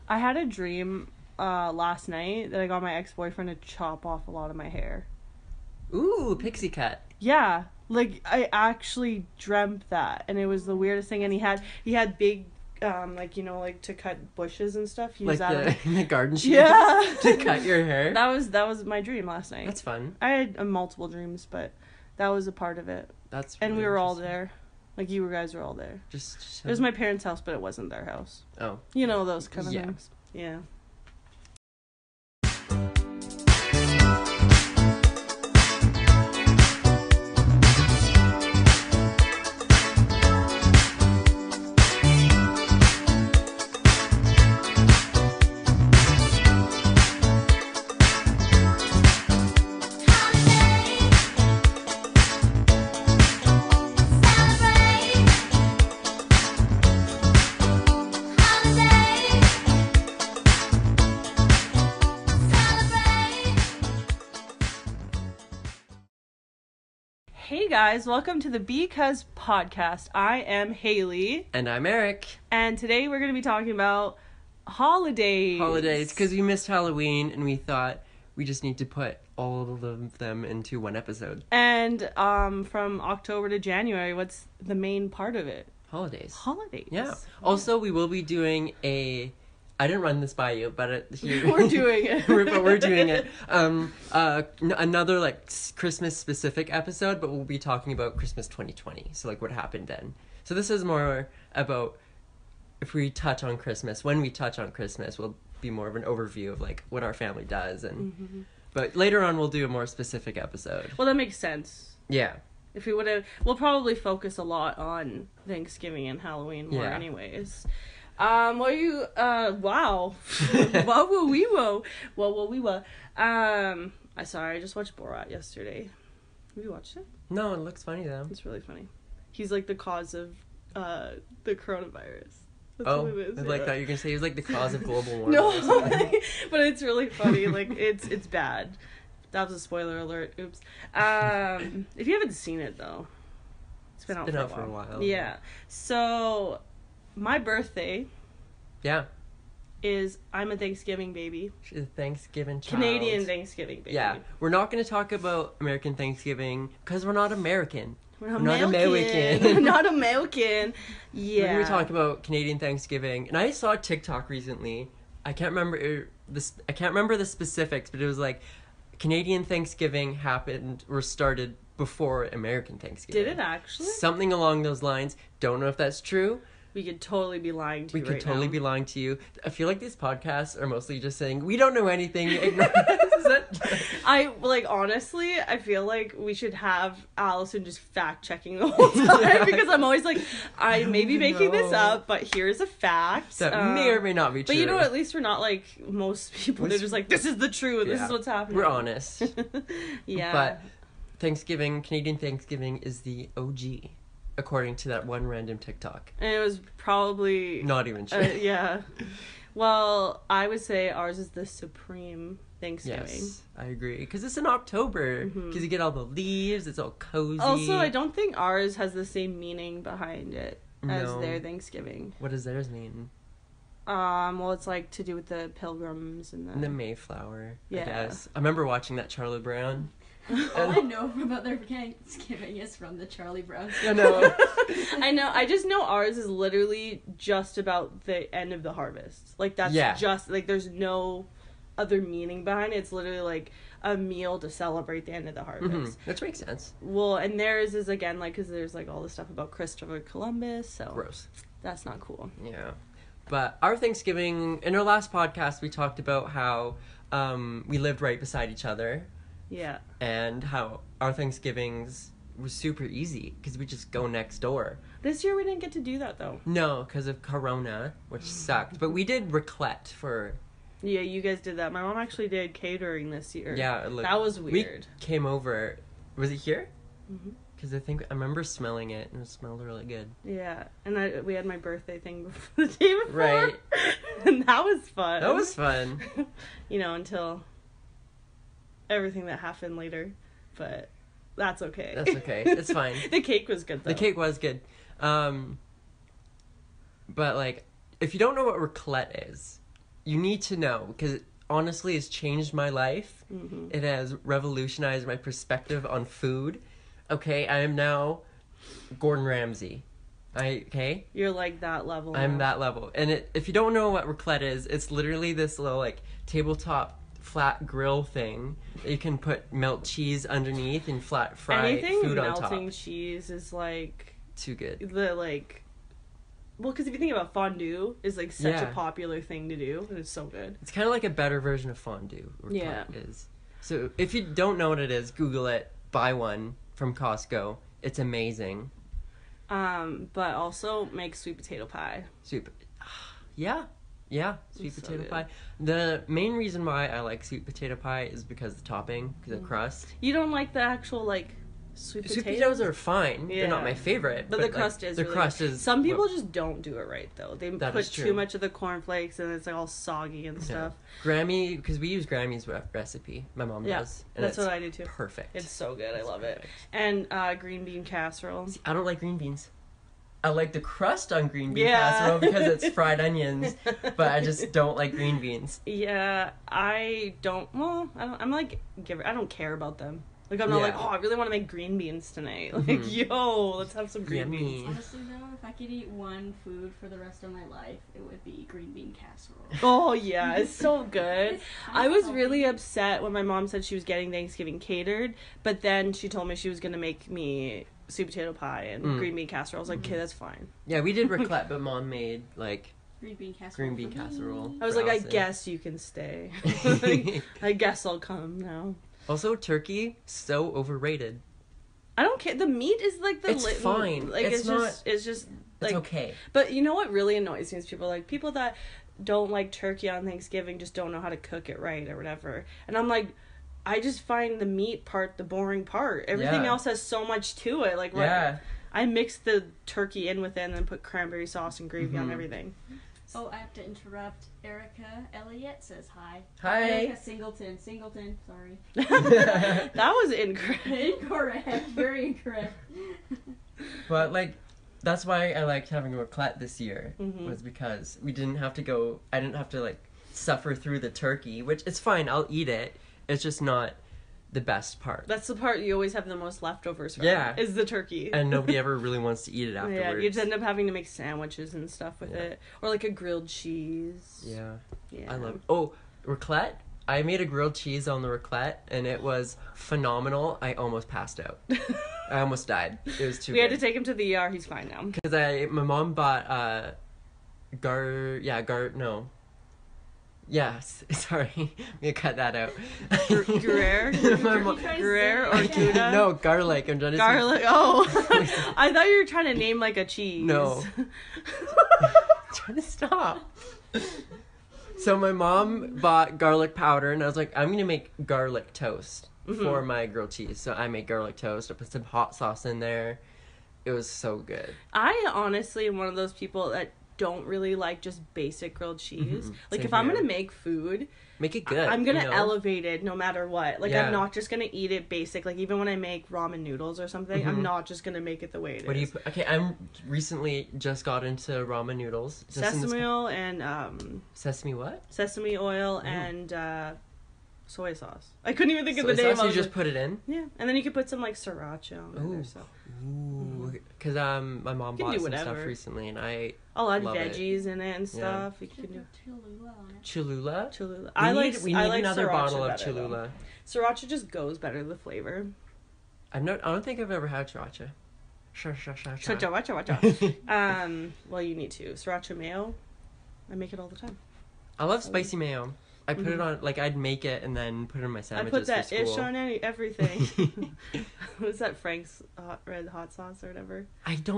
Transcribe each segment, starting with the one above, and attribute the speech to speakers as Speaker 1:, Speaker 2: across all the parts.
Speaker 1: I had a dream last night that I got my ex-boyfriend to chop off a lot of my hair.
Speaker 2: Ooh, pixie cut.
Speaker 1: Yeah, like I actually dreamt that, and it was the weirdest thing. And he had big, like, you know, like to cut bushes and stuff. He
Speaker 2: Like
Speaker 1: was
Speaker 2: the garden shears
Speaker 1: yeah
Speaker 2: to cut your hair.
Speaker 1: That was my dream last night.
Speaker 2: That's fun.
Speaker 1: I had multiple dreams, but that was a part of it.
Speaker 2: That's
Speaker 1: and
Speaker 2: really
Speaker 1: we were all there. Like, you guys were all there.
Speaker 2: Just
Speaker 1: It was my parents' house, but it wasn't their house.
Speaker 2: Oh.
Speaker 1: You know, those kind of things. Yeah. Hey guys, welcome to the Be-Cuzz podcast. I am Haley.
Speaker 2: And I'm Eric.
Speaker 1: And today we're going to be talking about holidays.
Speaker 2: Holidays, because we missed Halloween and we thought we just need to put all of them into one episode.
Speaker 1: And from October to January, what's the main part of it?
Speaker 2: Holidays.
Speaker 1: Yeah.
Speaker 2: Also, we will be doing I didn't run this by you, but
Speaker 1: we're doing it.
Speaker 2: We're doing it. Another like Christmas specific episode, but we'll be talking about Christmas 2020. So like what happened then. So this is more about if we touch on Christmas. When we touch on Christmas, will be more of an overview of like what our family does, and but later on we'll do a more specific episode.
Speaker 1: Well, that makes sense.
Speaker 2: Yeah.
Speaker 1: If we would have, we'll probably focus a lot on Thanksgiving and Halloween more, anyways. What are you, wow. I just watched Borat yesterday. Have you watched it?
Speaker 2: No, it looks funny though.
Speaker 1: It's really funny. He's like the cause of, the coronavirus. That's
Speaker 2: Oh,
Speaker 1: what it is.
Speaker 2: I like that. You're gonna say he was like the cause of global warming.
Speaker 1: No, but it's really funny. Like, it's bad. That was a spoiler alert. Oops. If you haven't seen it though, it's been out for a while. Yeah. So, my birthday is I'm a Thanksgiving baby.
Speaker 2: She's a Thanksgiving child.
Speaker 1: Canadian Thanksgiving baby.
Speaker 2: Yeah. We're not going to talk about American Thanksgiving because we're not American.
Speaker 1: We're not American. We're not American. Yeah.
Speaker 2: We're going to talk about Canadian Thanksgiving. And I saw a TikTok recently. I can't remember the specifics, but it was like Canadian Thanksgiving started before American Thanksgiving.
Speaker 1: Did it actually?
Speaker 2: Something along those lines. Don't know if that's true.
Speaker 1: We could totally be lying to you.
Speaker 2: We could totally be lying to you. I feel like these podcasts are mostly just saying, we don't know anything. Ignore us.
Speaker 1: Honestly, I feel like we should have Allison just fact checking the whole time because I'm always like, I may be making this up, but here's a fact.
Speaker 2: That may or may not be true.
Speaker 1: But you know, at least we're not like most people. They're just like, this is the truth. This is what's happening.
Speaker 2: We're honest.
Speaker 1: Yeah.
Speaker 2: But Canadian Thanksgiving is the OG. According to that one random TikTok.
Speaker 1: And it was probably...
Speaker 2: not even true.
Speaker 1: Yeah. Well, I would say ours is the supreme Thanksgiving.
Speaker 2: Yes, I agree. Because it's in October. Because you get all the leaves. It's all cozy.
Speaker 1: Also, I don't think ours has the same meaning behind it as their Thanksgiving.
Speaker 2: What does theirs mean?
Speaker 1: Well, it's like to do with the pilgrims and
Speaker 2: the Mayflower,
Speaker 1: yeah.
Speaker 2: I guess. I remember watching that Charlie Brown.
Speaker 3: All I know about their Thanksgiving is from the Charlie Brown
Speaker 2: show. I know.
Speaker 1: I know. I just know ours is literally just about the end of the harvest. Like, that's just, like, there's no other meaning behind it. It's literally, like, a meal to celebrate the end of the harvest.
Speaker 2: That makes sense.
Speaker 1: Well, and theirs is, again, like, because there's, like, all this stuff about Christopher Columbus, so.
Speaker 2: Gross.
Speaker 1: That's not cool.
Speaker 2: Yeah. But our Thanksgiving, in our last podcast, we talked about how we lived right beside each other.
Speaker 1: Yeah.
Speaker 2: And how our Thanksgivings was super easy because we just go next door.
Speaker 1: This year we didn't get to do that though.
Speaker 2: No, because of Corona, which sucked. But we did raclette for...
Speaker 1: Yeah, you guys did that. My mom actually did catering this year.
Speaker 2: Yeah.
Speaker 1: That was weird.
Speaker 2: We came over... Was it here?
Speaker 1: Mm-hmm.
Speaker 2: Because I remember smelling it and it smelled really good.
Speaker 1: Yeah. And we had my birthday thing before the day before.
Speaker 2: Right.
Speaker 1: And that was fun.
Speaker 2: That was fun.
Speaker 1: You know, until... everything that happened later, but that's okay.
Speaker 2: That's okay. It's fine.
Speaker 1: The cake was good, though.
Speaker 2: The cake was good. But, like, if you don't know what raclette is, you need to know, because honestly, it's changed my life.
Speaker 1: Mm-hmm.
Speaker 2: It has revolutionized my perspective on food. Okay, I am now Gordon Ramsay. Okay?
Speaker 1: You're like that level.
Speaker 2: I'm that level. And if you don't know what raclette is, it's literally this little, like, tabletop flat grill thing that you can put melt cheese underneath and flat fry
Speaker 1: anything
Speaker 2: food on top.
Speaker 1: melting cheese is, like...
Speaker 2: Too good.
Speaker 1: Well, because if you think about fondue, is like such a popular thing to do, and it's so good.
Speaker 2: It's kind of like a better version of fondue. Is. So if you don't know what it is, Google it. Buy one from Costco. It's amazing.
Speaker 1: But also make sweet potato pie.
Speaker 2: Sweet potato
Speaker 1: good.
Speaker 2: pie. The main reason why I like sweet potato pie is because of the topping, because of crust.
Speaker 1: You don't like the actual, like, sweet
Speaker 2: potatoes are fine. Yeah. They're not my favorite.
Speaker 1: But the crust is really
Speaker 2: crust is...
Speaker 1: Some people just don't do it right, though. They put too much of the cornflakes, and it's, like, all soggy and stuff.
Speaker 2: Grammy, because we use Grammy's recipe. My mom does. And
Speaker 1: that's what I do, too.
Speaker 2: Perfect.
Speaker 1: It's so good. I love it. And green bean casserole.
Speaker 2: See, I don't like green beans. I like the crust on green bean casserole because it's fried onions, but I just don't like green beans.
Speaker 1: Yeah, I don't care about them. Like, I'm not like, oh, I really want to make green beans tonight. Like, yo, let's have some green beans.
Speaker 3: Honestly, though, if I could eat one food for the rest of my life, it would be green bean casserole.
Speaker 1: Oh, yeah, it's so good. I was really upset when my mom said she was getting Thanksgiving catered, but then she told me she was going to make me sweet potato pie and green bean casserole. I was like, okay, that's fine.
Speaker 2: Yeah, we did raclette, but Mom made, like...
Speaker 3: Green bean casserole.
Speaker 1: I was like, I guess you can stay. Like, I guess I'll come now.
Speaker 2: Also, turkey, so overrated.
Speaker 1: I don't care. The meat is like
Speaker 2: It's fine.
Speaker 1: Like it's just like,
Speaker 2: it's okay.
Speaker 1: But you know what really annoys me is people that don't like turkey on Thanksgiving just don't know how to cook it right or whatever. And I'm like, I just find the meat part the boring part. Everything else has so much to it. Like, I mix the turkey in with it and then put cranberry sauce and gravy on everything.
Speaker 3: Oh, I have to interrupt. Erica Elliott says hi.
Speaker 2: Hi.
Speaker 3: Erica Singleton, sorry.
Speaker 1: That was incorrect.
Speaker 3: Incorrect. Very incorrect.
Speaker 2: But, like, that's why I liked having raclette this year, was because I didn't have to, like, suffer through the turkey, which it's fine, I'll eat it. It's just not the best part.
Speaker 1: That's the part you always have the most leftovers from.
Speaker 2: Yeah.
Speaker 1: Is the turkey.
Speaker 2: And nobody ever really wants to eat it afterwards.
Speaker 1: Yeah, you just end up having to make sandwiches and stuff with it. Or like a grilled cheese.
Speaker 2: Yeah. I love it. Oh, raclette? I made a grilled cheese on the raclette, and it was phenomenal. I almost passed out. I almost died. It was too good.
Speaker 1: We had to take him to the ER. He's fine now.
Speaker 2: Because my mom bought, sorry. I'm gonna cut that out.
Speaker 1: Gruyere? Gruyere or Gouda?
Speaker 2: No, garlic. I'm trying to
Speaker 1: Garlic? Oh. I thought you were trying to name like a cheese.
Speaker 2: No. Trying to stop. So my mom bought garlic powder, and I was like, I'm gonna make garlic toast for my grilled cheese. So I made garlic toast. I put some hot sauce in there. It was so good. I
Speaker 1: honestly am one of those people that don't really like just basic grilled cheese. Like,
Speaker 2: Same
Speaker 1: if I'm
Speaker 2: here.
Speaker 1: gonna make food,
Speaker 2: make it good.
Speaker 1: I'm gonna elevate it no matter what. Like,
Speaker 2: Yeah.
Speaker 1: I'm not just gonna eat it basic. Like, even when I make ramen noodles or something, I'm not just gonna make it the way it is.
Speaker 2: What do you put? Okay, I'm recently just got into ramen noodles.
Speaker 1: Sesame oil and
Speaker 2: Sesame what?
Speaker 1: Sesame oil and soy sauce. I couldn't even think of the
Speaker 2: Soy
Speaker 1: name.
Speaker 2: sauce, you just put it in?
Speaker 1: Yeah, and then you could put some like sriracha on it or stuff.
Speaker 2: Ooh, because my mom bought some stuff recently, and
Speaker 1: I'll add
Speaker 2: love
Speaker 1: veggies in it and stuff.
Speaker 3: You can do Cholula on it.
Speaker 2: Cholula?
Speaker 1: We need
Speaker 2: another bottle of
Speaker 1: better,
Speaker 2: Cholula.
Speaker 1: Though. Sriracha just goes better, the flavor.
Speaker 2: I don't think I've ever had sriracha.
Speaker 1: Sriracha. Well, you need to. Sriracha mayo. I make it all the time.
Speaker 2: I love spicy mayo. I put it on, like, I'd make it and then put it on my sandwiches.
Speaker 1: I put that
Speaker 2: for school.
Speaker 1: ish on everything. Was that Frank's red hot sauce or whatever?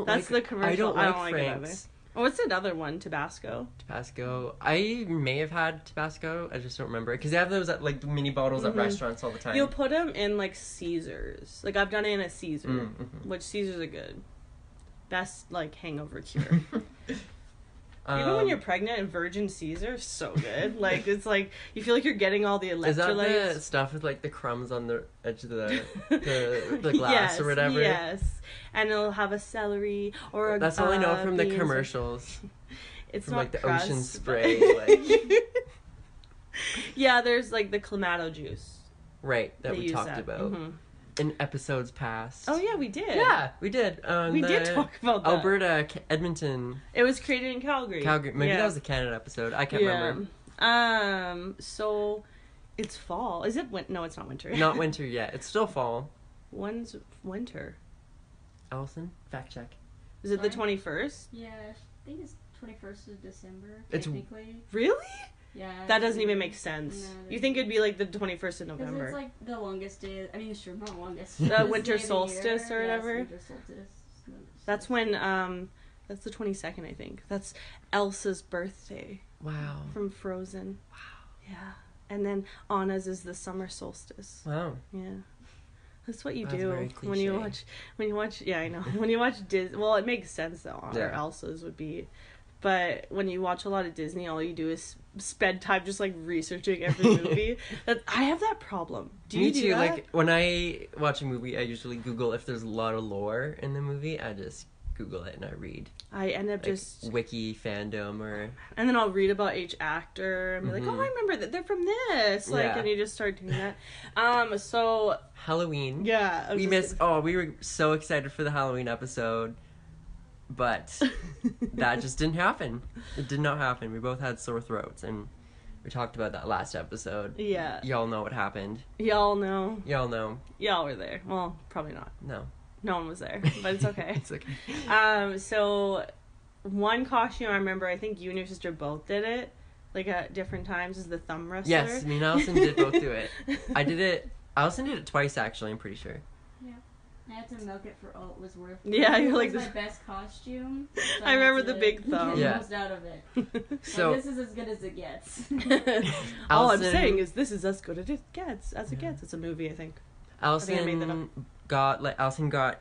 Speaker 1: That's the commercial.
Speaker 2: I don't like
Speaker 1: it
Speaker 2: Frank's.
Speaker 1: either. Oh, what's another one? Tabasco.
Speaker 2: I may have had Tabasco. I just don't remember it. Because they have those at, like, mini bottles at restaurants all the time.
Speaker 1: You'll put them in, like, Caesars. Like, I've done it in a Caesar. Which Caesars are good. Best, like, hangover cure. Even when you're pregnant, and Virgin Caesar, so good. Like, it's like, you feel like you're getting all the electrolytes.
Speaker 2: Is that the stuff with, like, the crumbs on the edge of the glass or whatever?
Speaker 1: Yes. And it'll have a celery or a
Speaker 2: That's all I know from the
Speaker 1: beans.
Speaker 2: commercials.
Speaker 1: It's
Speaker 2: from,
Speaker 1: not
Speaker 2: like, the
Speaker 1: crust,
Speaker 2: ocean spray. Like.
Speaker 1: Yeah, there's like the clamato juice.
Speaker 2: Right, that we talked about in episodes past.
Speaker 1: Oh yeah, we did.
Speaker 2: Yeah, we did.
Speaker 1: We did talk about that.
Speaker 2: Alberta, Edmonton.
Speaker 1: It was created in Calgary.
Speaker 2: Maybe that was the Canada episode. I can't remember.
Speaker 1: So it's fall. Is it no, it's not winter.
Speaker 2: Not winter yet. It's still fall.
Speaker 1: When's winter?
Speaker 2: Allison, fact check.
Speaker 1: Is it the 21st?
Speaker 3: Yeah, I think it's 21st of December, technically.
Speaker 1: Really?
Speaker 3: Yeah.
Speaker 1: That doesn't even make sense.
Speaker 3: No,
Speaker 1: you think it'd be like the 21st of November.
Speaker 3: Because it's like the longest day. I mean, sure, not longest.
Speaker 1: The winter solstice or whatever.
Speaker 3: Yes, winter solstice.
Speaker 1: That's when, that's the 22nd, I think. That's Elsa's birthday.
Speaker 2: Wow.
Speaker 1: From Frozen.
Speaker 2: Wow.
Speaker 1: Yeah. And then Anna's is the summer solstice.
Speaker 2: Wow.
Speaker 1: Yeah. That's what you
Speaker 2: That's
Speaker 1: do
Speaker 2: very
Speaker 1: when you watch. Yeah, I know. When you watch Disney, well, it makes sense though. Or Elsa's would be, but when you watch a lot of Disney, all you do is spend time just like researching every movie. I have that problem.
Speaker 2: Me too. That? Like when I watch a movie, I usually Google if there's a lot of lore in the movie. I just Google it and I read. I end up like just wiki fandom
Speaker 1: and then I'll read about each actor and be like, oh, I remember that they're from this. Like, and you just start doing that. So
Speaker 2: Halloween.
Speaker 1: Yeah,
Speaker 2: we were so excited for the Halloween episode, but that just didn't happen. It did not happen. We both had sore throats, and we talked about that last episode.
Speaker 1: Yeah,
Speaker 2: y'all know what happened.
Speaker 1: Y'all know.
Speaker 2: Y'all
Speaker 1: were there. Well, probably not.
Speaker 2: No
Speaker 1: one was there, but it's okay.
Speaker 2: It's okay.
Speaker 1: So one costume I remember, I think you and your sister both did it, like at different times, is the thumb wrestler.
Speaker 2: Yes, me and Allison did both do it. Allison did it twice, actually, I'm pretty sure.
Speaker 3: Yeah. I had to milk it for all it was worth.
Speaker 1: Yeah, you're like
Speaker 3: this. My best costume. So
Speaker 1: I remember the big thumb.
Speaker 3: Yeah. Most out of it. So this is as good as it gets.
Speaker 1: All I'm saying is this is as good as it gets. It's a movie, I think.
Speaker 2: Allison got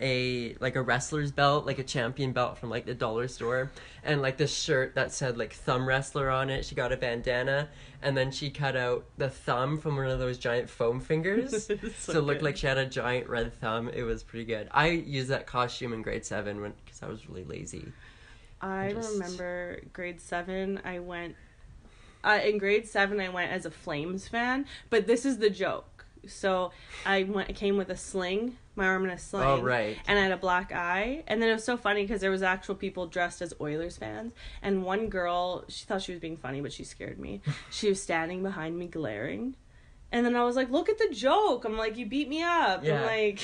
Speaker 2: a wrestler's belt, like a champion belt from like the dollar store, and like this shirt that said like thumb wrestler on it. She got a bandana, and then she cut out the thumb from one of those giant foam fingers, so it looked like she had a giant red thumb. It was pretty good. I used that costume in grade 7 because I was really lazy.
Speaker 1: I remember grade 7. I went in grade 7. I went as a Flames fan, but this is the joke. So I came with a sling, my arm in a sling.
Speaker 2: Oh, right.
Speaker 1: And I had a black eye. And then it was so funny because there was actual people dressed as Oilers fans. And one girl, she thought she was being funny, but she scared me. She was standing behind me glaring. And then I was like, look at the joke. I'm like, you beat me up.
Speaker 2: Yeah.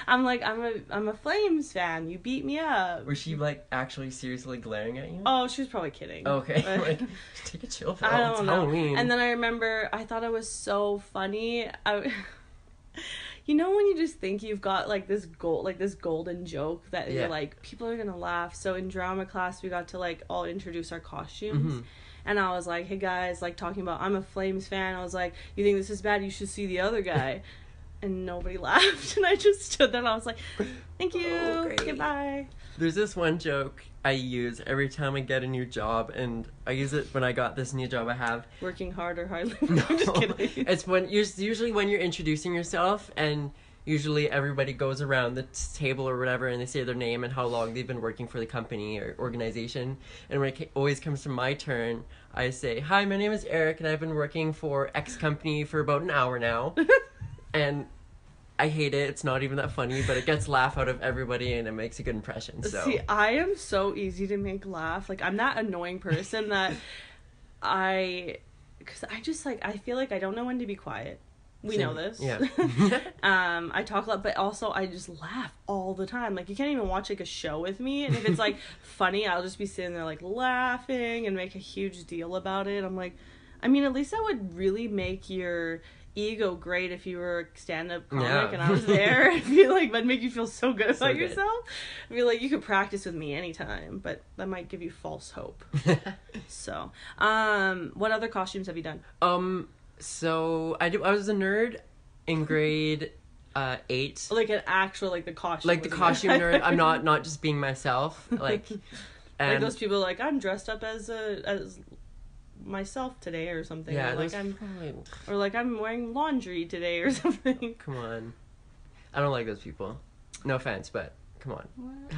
Speaker 1: I'm a Flames fan. You beat me up.
Speaker 2: Was she like actually seriously glaring at you?
Speaker 1: Oh, she was probably kidding.
Speaker 2: Okay.
Speaker 1: But,
Speaker 2: like, take a chill pill.
Speaker 1: I don't know.
Speaker 2: Halloween.
Speaker 1: And then I remember I thought it was so funny. You know when you just think you've got like this golden joke that you're like, people are gonna laugh. So in drama class we got to like all introduce our costumes. And I was like, hey guys, like talking about I'm a Flames fan. I was like, you think this is bad? You should see the other guy. And nobody laughed. And I just stood there and I was like, thank you.
Speaker 2: Oh,
Speaker 1: goodbye.
Speaker 2: There's this one joke I use every time I get a new job, and I use it when I got this new job I have.
Speaker 1: Working hard or hardly?
Speaker 2: No,
Speaker 1: I'm just kidding.
Speaker 2: It's usually when you're introducing yourself, and usually everybody goes around the table or whatever and they say their name and how long they've been working for the company or organization. And when it always comes to my turn, I say, hi, my name is Eric and I've been working for X company for about an hour now. And I hate it. It's not even that funny, but it gets laugh out of everybody and it makes a good impression. So.
Speaker 1: See, I am so easy to make laugh. Like, I'm that annoying person that because I just like, I feel like I don't know when to be quiet. We know this.
Speaker 2: Yeah.
Speaker 1: I talk a lot, but also I just laugh all the time. Like, you can't even watch like a show with me, and if it's like funny, I'll just be sitting there like laughing and make a huge deal about it. I'm like, I mean, at least that would really make your ego great if you were a stand-up comic and I was there. I feel like that'd make you feel so good about yourself. I feel like you could practice with me anytime, but that might give you false hope. So, what other costumes have you done?
Speaker 2: So I was a nerd in grade 8.
Speaker 1: Like an actual the costume.
Speaker 2: Like the costume nerd. I'm not just being myself. Like
Speaker 1: those people like I'm dressed up as myself today or something.
Speaker 2: Yeah,
Speaker 1: or like I'm wearing laundry today or something.
Speaker 2: Come on. I don't like those people. No offense, but Come on.
Speaker 3: What?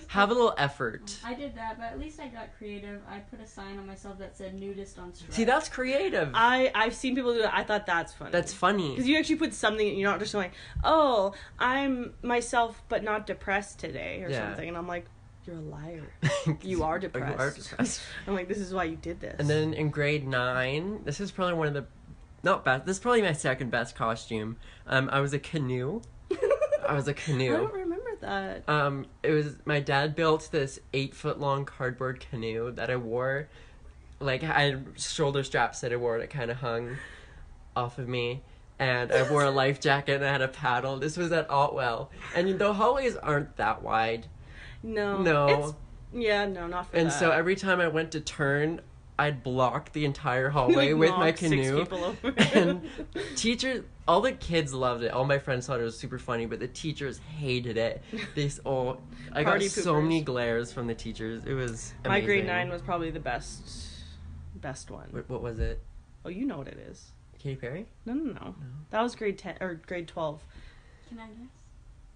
Speaker 2: Have a little effort.
Speaker 3: I did that, but at least I got creative. I put a sign on myself that said nudist on strike.
Speaker 2: See, that's creative.
Speaker 1: I've seen people do that. I thought that's funny.
Speaker 2: That's funny.
Speaker 1: Because you actually put something, you're not just going, oh, I'm myself but not depressed today or something. And I'm like, you're a liar. You are depressed. I'm like, this is why you did this.
Speaker 2: And then in grade 9, this is probably one of the, not best, this is probably my second best costume. I was a canoe. I don't
Speaker 1: remember that.
Speaker 2: It was, my dad built this 8-foot long cardboard canoe that I wore. Like, I had shoulder straps that I wore that kind of hung off of me. And I wore a life jacket and I had a paddle. This was at Otwell. And the hallways aren't that wide.
Speaker 1: No. Not for that.
Speaker 2: And so every time I went to turn, I'd block the entire hallway with my canoe.
Speaker 1: 6 people over.
Speaker 2: And teachers, all the kids loved it. All my friends thought it was super funny, but the teachers hated it. I got so many glares from the teachers. It was amazing.
Speaker 1: My grade 9 was probably the best one.
Speaker 2: What was it?
Speaker 1: Oh, you know what it is.
Speaker 2: Katy Perry?
Speaker 1: No. That was grade 10 or grade 12.
Speaker 3: Can I guess?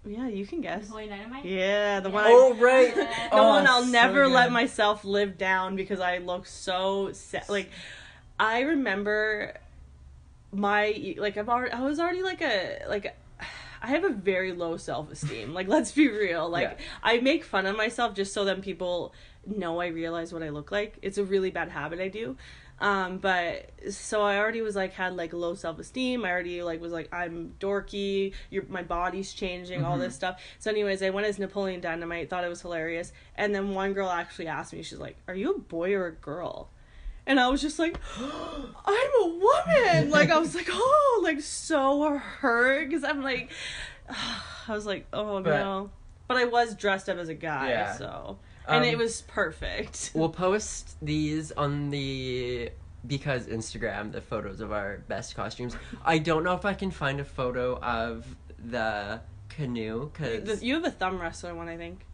Speaker 1: Yeah, you can guess.
Speaker 3: Holy Dynamite?
Speaker 1: Yeah, the one.
Speaker 2: Oh, right.
Speaker 1: The one I'll never let myself live down because I look so sad. Like, I remember I was already I have a very low self-esteem. Like, let's be real. Like, I make fun of myself just so that people know I realize what I look like. It's a really bad habit I do. But so I already was had low self-esteem. I already was I'm dorky. My body's changing, all this stuff. So anyways, I went as Napoleon Dynamite, thought it was hilarious. And then one girl actually asked me, she's like, "Are you a boy or a girl?" And I was just like, I'm a woman. I was so hurt because I'm I was oh no. But I was dressed up as a guy, so. And it was perfect.
Speaker 2: We'll post these on the Be-Cuzz Instagram, the photos of our best costumes. I don't know if I can find a photo of the canoe, because...
Speaker 1: You have a thumb wrestler one, I think.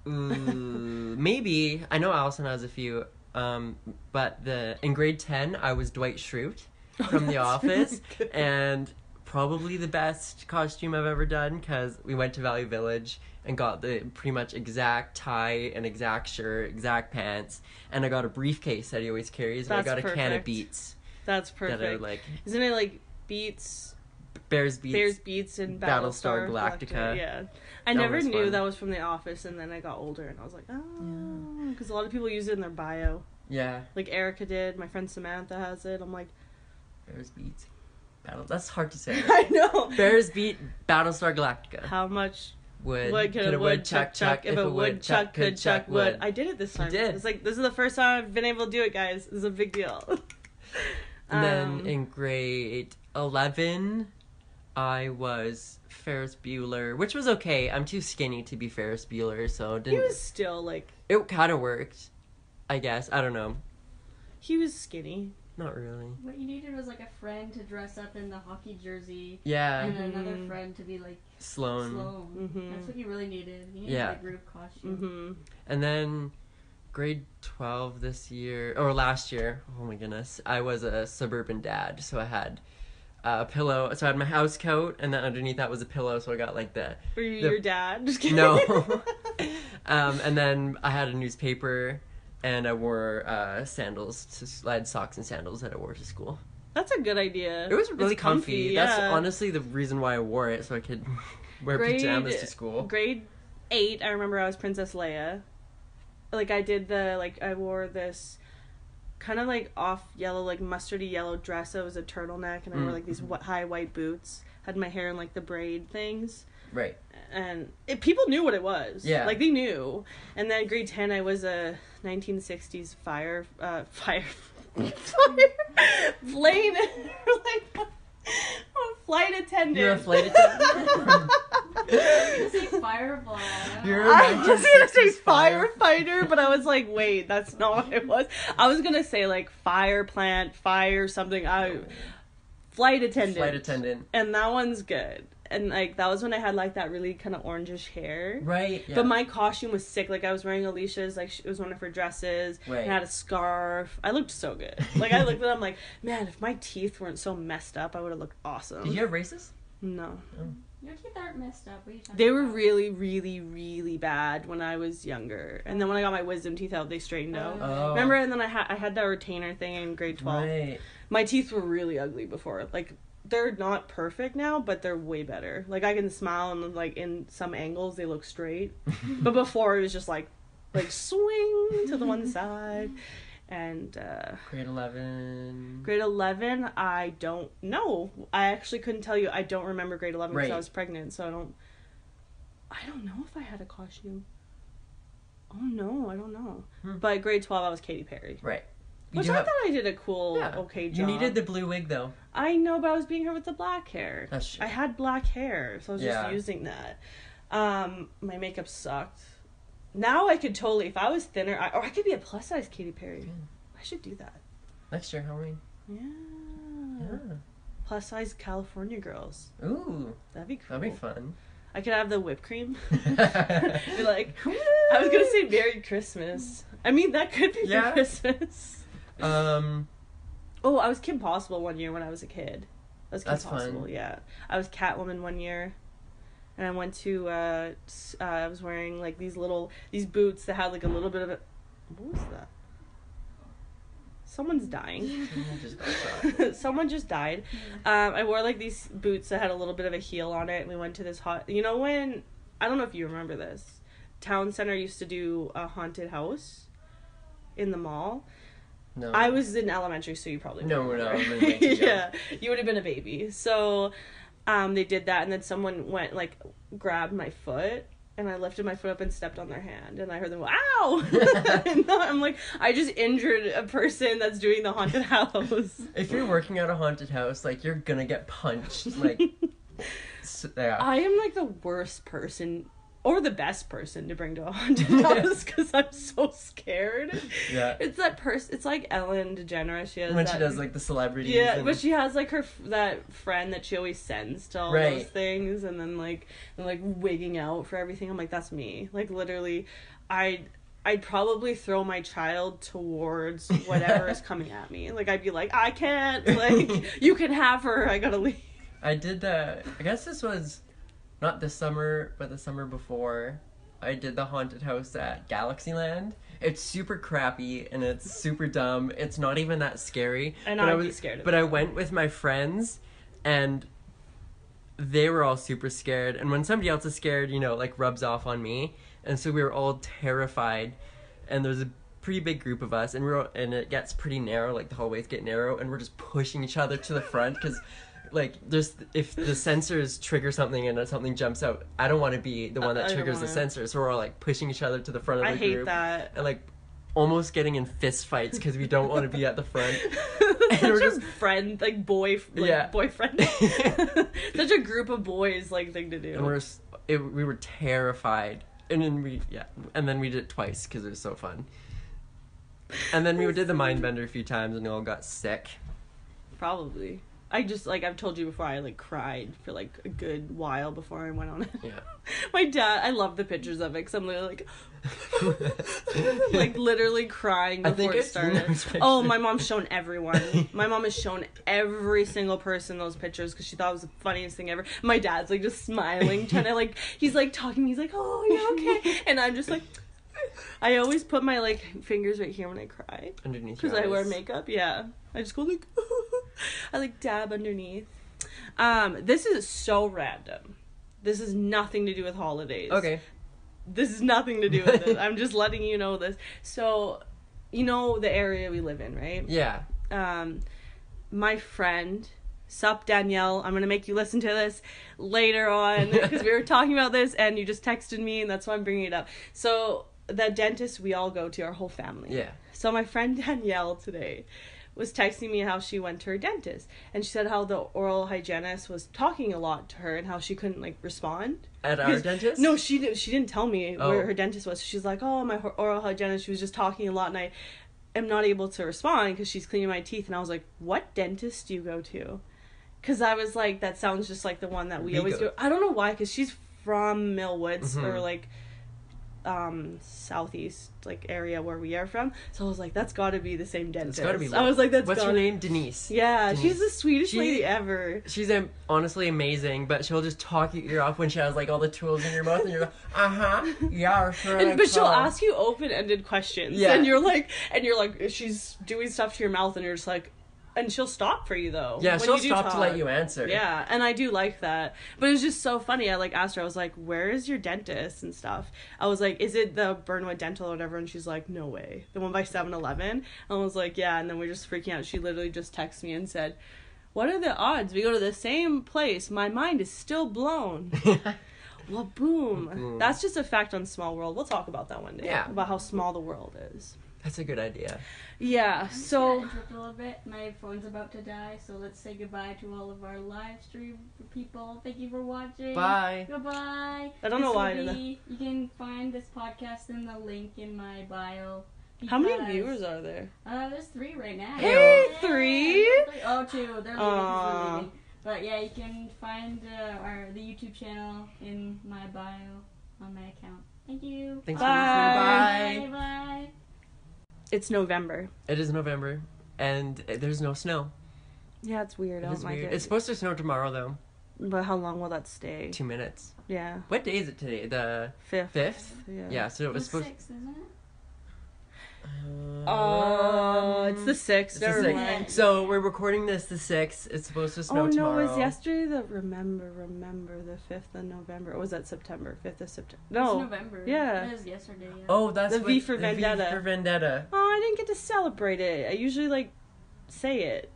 Speaker 2: Maybe. I know Allison has a few. But in grade 10, I was Dwight Schrute from The Office.
Speaker 1: Really
Speaker 2: and probably the best costume I've ever done, because we went to Value Village and got the pretty much exact tie and exact shirt, exact pants, and I got a briefcase that he always carries, and I got a can of Beats.
Speaker 1: That's perfect.
Speaker 2: That I like.
Speaker 1: Isn't it Beats?
Speaker 2: Bears
Speaker 1: Beats and Battlestar Galactica. Yeah. I never knew that was from The Office, and then I got older and I was like, oh, because a lot of people use it in their bio.
Speaker 2: Yeah. Like
Speaker 1: Erica did. My friend Samantha has it. I'm like,
Speaker 2: Bears Beats. That's hard to say.
Speaker 1: I know.
Speaker 2: Bears beat Battlestar Galactica.
Speaker 1: How much
Speaker 2: wood could a woodchuck chuck if a woodchuck could chuck wood?
Speaker 1: I did it this time.
Speaker 2: You did.
Speaker 1: It's this is the first time I've been able to do it, guys. This is a big deal.
Speaker 2: And then in grade 11, I was Ferris Bueller, which was okay. I'm too skinny to be Ferris Bueller, so it didn't...
Speaker 1: He was still,
Speaker 2: It kind of worked, I guess. I don't know.
Speaker 1: He was skinny.
Speaker 2: Not really.
Speaker 3: What you needed was, a friend to dress up in the hockey jersey.
Speaker 2: Yeah.
Speaker 3: And another friend to be,
Speaker 2: Sloane.
Speaker 3: Mm-hmm. That's what you really needed. You needed a group costume.
Speaker 1: Mm-hmm.
Speaker 2: And then... grade 12 last year, oh my goodness, I was a suburban dad, so I had a pillow, so I had my house coat, and then underneath that was a pillow, so I got
Speaker 1: Were you your dad? Just kidding.
Speaker 2: No. And then I had a newspaper, and I wore sandals, I had socks and sandals that I wore to school.
Speaker 1: That's a good idea.
Speaker 2: It was really comfy.
Speaker 1: Yeah.
Speaker 2: That's honestly the reason why I wore it, so I could wear pajamas to school.
Speaker 1: Grade 8, I remember I was Princess Leia. I did I wore this kind of off yellow, mustardy yellow dress. It was a turtleneck, and I wore these high white boots. Had my hair in the braid things.
Speaker 2: Right. And
Speaker 1: people knew what it was.
Speaker 2: Yeah.
Speaker 1: They knew. And then grade 10, I was a 1960s plane, flight attendant.
Speaker 2: You're a flight attendant?
Speaker 3: You say firefly.
Speaker 1: I was gonna say firefighter, but I was like, wait, that's not what it was. I was gonna say fire plant, fire something. Flight attendant. And that one's good. And that was when I had that really kind of orangish hair.
Speaker 2: Right. Yeah.
Speaker 1: But my costume was sick. I was wearing Alicia's, it was one of her dresses. Right. And I had a scarf. I looked so good. I looked at it, I'm like, man, if my teeth weren't so messed up, I would have looked awesome.
Speaker 2: Did you have braces?
Speaker 1: No.
Speaker 2: Oh.
Speaker 3: Your teeth aren't messed up. What are you talking
Speaker 1: They were
Speaker 3: about?
Speaker 1: really, really, really bad when I was younger. And then when I got my wisdom teeth out, they straightened out.
Speaker 2: Oh.
Speaker 1: Remember? And then I had that retainer thing in grade 12.
Speaker 2: Right.
Speaker 1: My teeth were really ugly before. Like, they're not perfect now, but they're way better. Like, I can smile and, like, in some angles, they look straight. But before, it was just, like swing to the one side. And,
Speaker 2: Grade 11.
Speaker 1: Grade 11, I don't know. I actually couldn't tell you. I don't remember grade 11 because I was pregnant, so I don't know if I had a costume. Oh, no, I don't know. But grade 12, I was Katy Perry.
Speaker 2: Right.
Speaker 1: Which I thought I did a cool, okay job.
Speaker 2: You needed the blue wig, though.
Speaker 1: I know, but I was being her with the black hair.
Speaker 2: That's true.
Speaker 1: I had black hair, so I was just using that. My makeup sucked. Now I could totally, if I was thinner, or I could be a plus-size Katy Perry.
Speaker 2: Yeah.
Speaker 1: I should do that.
Speaker 2: Next year, Halloween.
Speaker 1: Yeah. Plus-size California girls.
Speaker 2: Ooh.
Speaker 1: That'd be cool.
Speaker 2: That'd be fun.
Speaker 1: I could have the whipped cream. Be like, I was gonna say Merry Christmas. I mean, that could be for Christmas.
Speaker 2: Oh,
Speaker 1: I was Kim Possible one year when I was a kid. I was Kim
Speaker 2: That's
Speaker 1: Possible,
Speaker 2: fun.
Speaker 1: yeah. I was Catwoman one year. And I went to, I was wearing, like, these boots that had, like, a little bit of a... What was that? Someone's dying. Someone just died. I wore, like, these boots that had a little bit of a heel on it, and we went to this You know when... I don't know if you remember this. Town Center used to do a haunted house in the mall.
Speaker 2: No.
Speaker 1: I was in elementary, so you probably
Speaker 2: No.
Speaker 1: yeah, you would have been a baby. So... they did that, and then someone went, like, grabbed my foot, and I lifted my foot up and stepped on their hand, and I heard them go, ow! And I'm like, I just injured a person that's doing the haunted house.
Speaker 2: If you're working at a haunted house, like, you're gonna get punched, like, yeah.
Speaker 1: I am, like, the worst person, or the best person to bring to a haunted house, because I'm so scared.
Speaker 2: Yeah.
Speaker 1: It's that person, it's like Ellen DeGeneres, she has
Speaker 2: when
Speaker 1: that,
Speaker 2: she does, like, the celebrities.
Speaker 1: yeah, but she has, like, that friend that she always sends to all those things, and then, like, wigging out for everything. I'm like, that's me. Like, literally, I'd probably throw my child towards whatever is coming at me. Like, I'd be like, I can't, like, you can have her, I gotta leave.
Speaker 2: I did that, I guess this was not this summer, but the summer before. I did the haunted house at Galaxyland. It's super crappy and it's super dumb. It's not even that scary.
Speaker 1: And I'd be scared of it.
Speaker 2: But I went with my friends and they were all super scared. And when somebody else is scared, you know, like rubs off on me. And so we were all terrified. And there's a pretty big group of us, and it gets pretty narrow, like the hallways get narrow, and we're just pushing each other to the front because like if the sensors trigger something and something jumps out, I don't want to be the one that triggers the sensor, so we're all like pushing each other to the front of the group. I hate that. And like almost getting in fist fights because we don't want to be at the front.
Speaker 1: And we're just friend, like boyfriend. Such a group of boys like thing to do.
Speaker 2: And we were terrified, and then we did it twice because it was so fun. And then we did the mind bender a few times and we all got sick.
Speaker 1: Probably. I just, like, I've told you before, I, like, cried for, like, a good while before I went on it.
Speaker 2: Yeah.
Speaker 1: My dad, I love the pictures of it, because I'm literally, like, literally crying before it started. Oh, my mom's shown everyone. My mom has shown every single person those pictures, because she thought it was the funniest thing ever. My dad's, like, just smiling, trying to, like, he's, like, talking, he's like, oh, you're okay. And I'm just, like... I always put my, like, fingers right here when I cry.
Speaker 2: Underneath your eyes.
Speaker 1: Because I wear makeup, yeah. I just go, like, I, like, dab underneath. This is so random. This has nothing to do with holidays.
Speaker 2: Okay.
Speaker 1: This has nothing to do with it. I'm just letting you know this. So, you know the area we live in, right?
Speaker 2: Yeah.
Speaker 1: My friend... Sup, Danielle, I'm going to make you listen to this later on, because we were talking about this, and you just texted me, and that's why I'm bringing it up. So, that dentist we all go to, our whole family.
Speaker 2: Yeah.
Speaker 1: So, my friend Danielle today was texting me how she went to her dentist, and she said how the oral hygienist was talking a lot to her, and how she couldn't, like, respond.
Speaker 2: At our dentist?
Speaker 1: No, she didn't tell me where her dentist was. She's like, oh, my oral hygienist, she was just talking a lot, and I am not able to respond, because she's cleaning my teeth, and I was like, what dentist do you go to? Because I was like, that sounds just like the one that we always go. I don't know why, because she's from Millwoods, or like, southeast like area where we are from. So I was like, that's got to be the same dentist.
Speaker 2: It's gotta be.
Speaker 1: I was like, that's.
Speaker 2: What's her name? Denise.
Speaker 1: Yeah,
Speaker 2: Denise.
Speaker 1: she's the sweetest lady ever.
Speaker 2: She's honestly amazing, but she'll just talk your ear off when she has like all the tools in your mouth, and you're like, yeah, sure.
Speaker 1: But she'll ask you open-ended questions, and you're like, she's doing stuff to your mouth, and you're just like. And she'll stop for you, though.
Speaker 2: Yeah, she'll stop to let you answer.
Speaker 1: Yeah, and I do like that. But it was just so funny. I, asked her, I was like, where is your dentist and stuff? I was like, is it the Burnwood Dental or whatever? And she's like, no way. The one by 7-Eleven? And I was like, yeah. And then we're just freaking out. She literally just texted me and said, what are the odds? We go to the same place. My mind is still blown. Well, boom. That's just a fact on Small World. We'll talk about that one day. Yeah. About how small the world is.
Speaker 2: That's a good idea.
Speaker 1: Yeah, so...
Speaker 3: interrupt a little bit. My phone's about to die, so let's say goodbye to all of our live stream people. Thank you for watching.
Speaker 2: Bye.
Speaker 3: Goodbye.
Speaker 1: I don't know why.
Speaker 3: You can find this podcast in the link in my bio.
Speaker 1: How many viewers are there?
Speaker 3: There's 3 right now.
Speaker 1: Hey, 3?
Speaker 3: Oh, 2. They're leaving. But yeah, you can find the YouTube channel in my bio on my account. Thank you.
Speaker 2: Thanks
Speaker 1: for
Speaker 2: listening.
Speaker 3: Bye. Bye.
Speaker 1: It's November.
Speaker 2: It is November, and there's no snow.
Speaker 1: Yeah, it's weird. I don't like it.
Speaker 2: It's supposed to snow tomorrow, though.
Speaker 1: But how long will that stay?
Speaker 2: 2 minutes.
Speaker 1: Yeah.
Speaker 2: What day is it today? The
Speaker 1: 5th.
Speaker 2: 5th? Yeah, so it was supposed...
Speaker 3: 6th, isn't it?
Speaker 1: It's the 6th. Never mind.
Speaker 2: So we're recording this the 6th. It's supposed to snow tomorrow.
Speaker 1: Oh, no, it was yesterday the remember, the 5th of November. Or was that September? 5th of September. No.
Speaker 3: It's November.
Speaker 1: Yeah.
Speaker 3: It was yesterday. Yeah.
Speaker 2: Oh, that's
Speaker 1: the V for Vendetta.
Speaker 2: V for Vendetta.
Speaker 1: Oh, I didn't get to celebrate it. I usually, say it.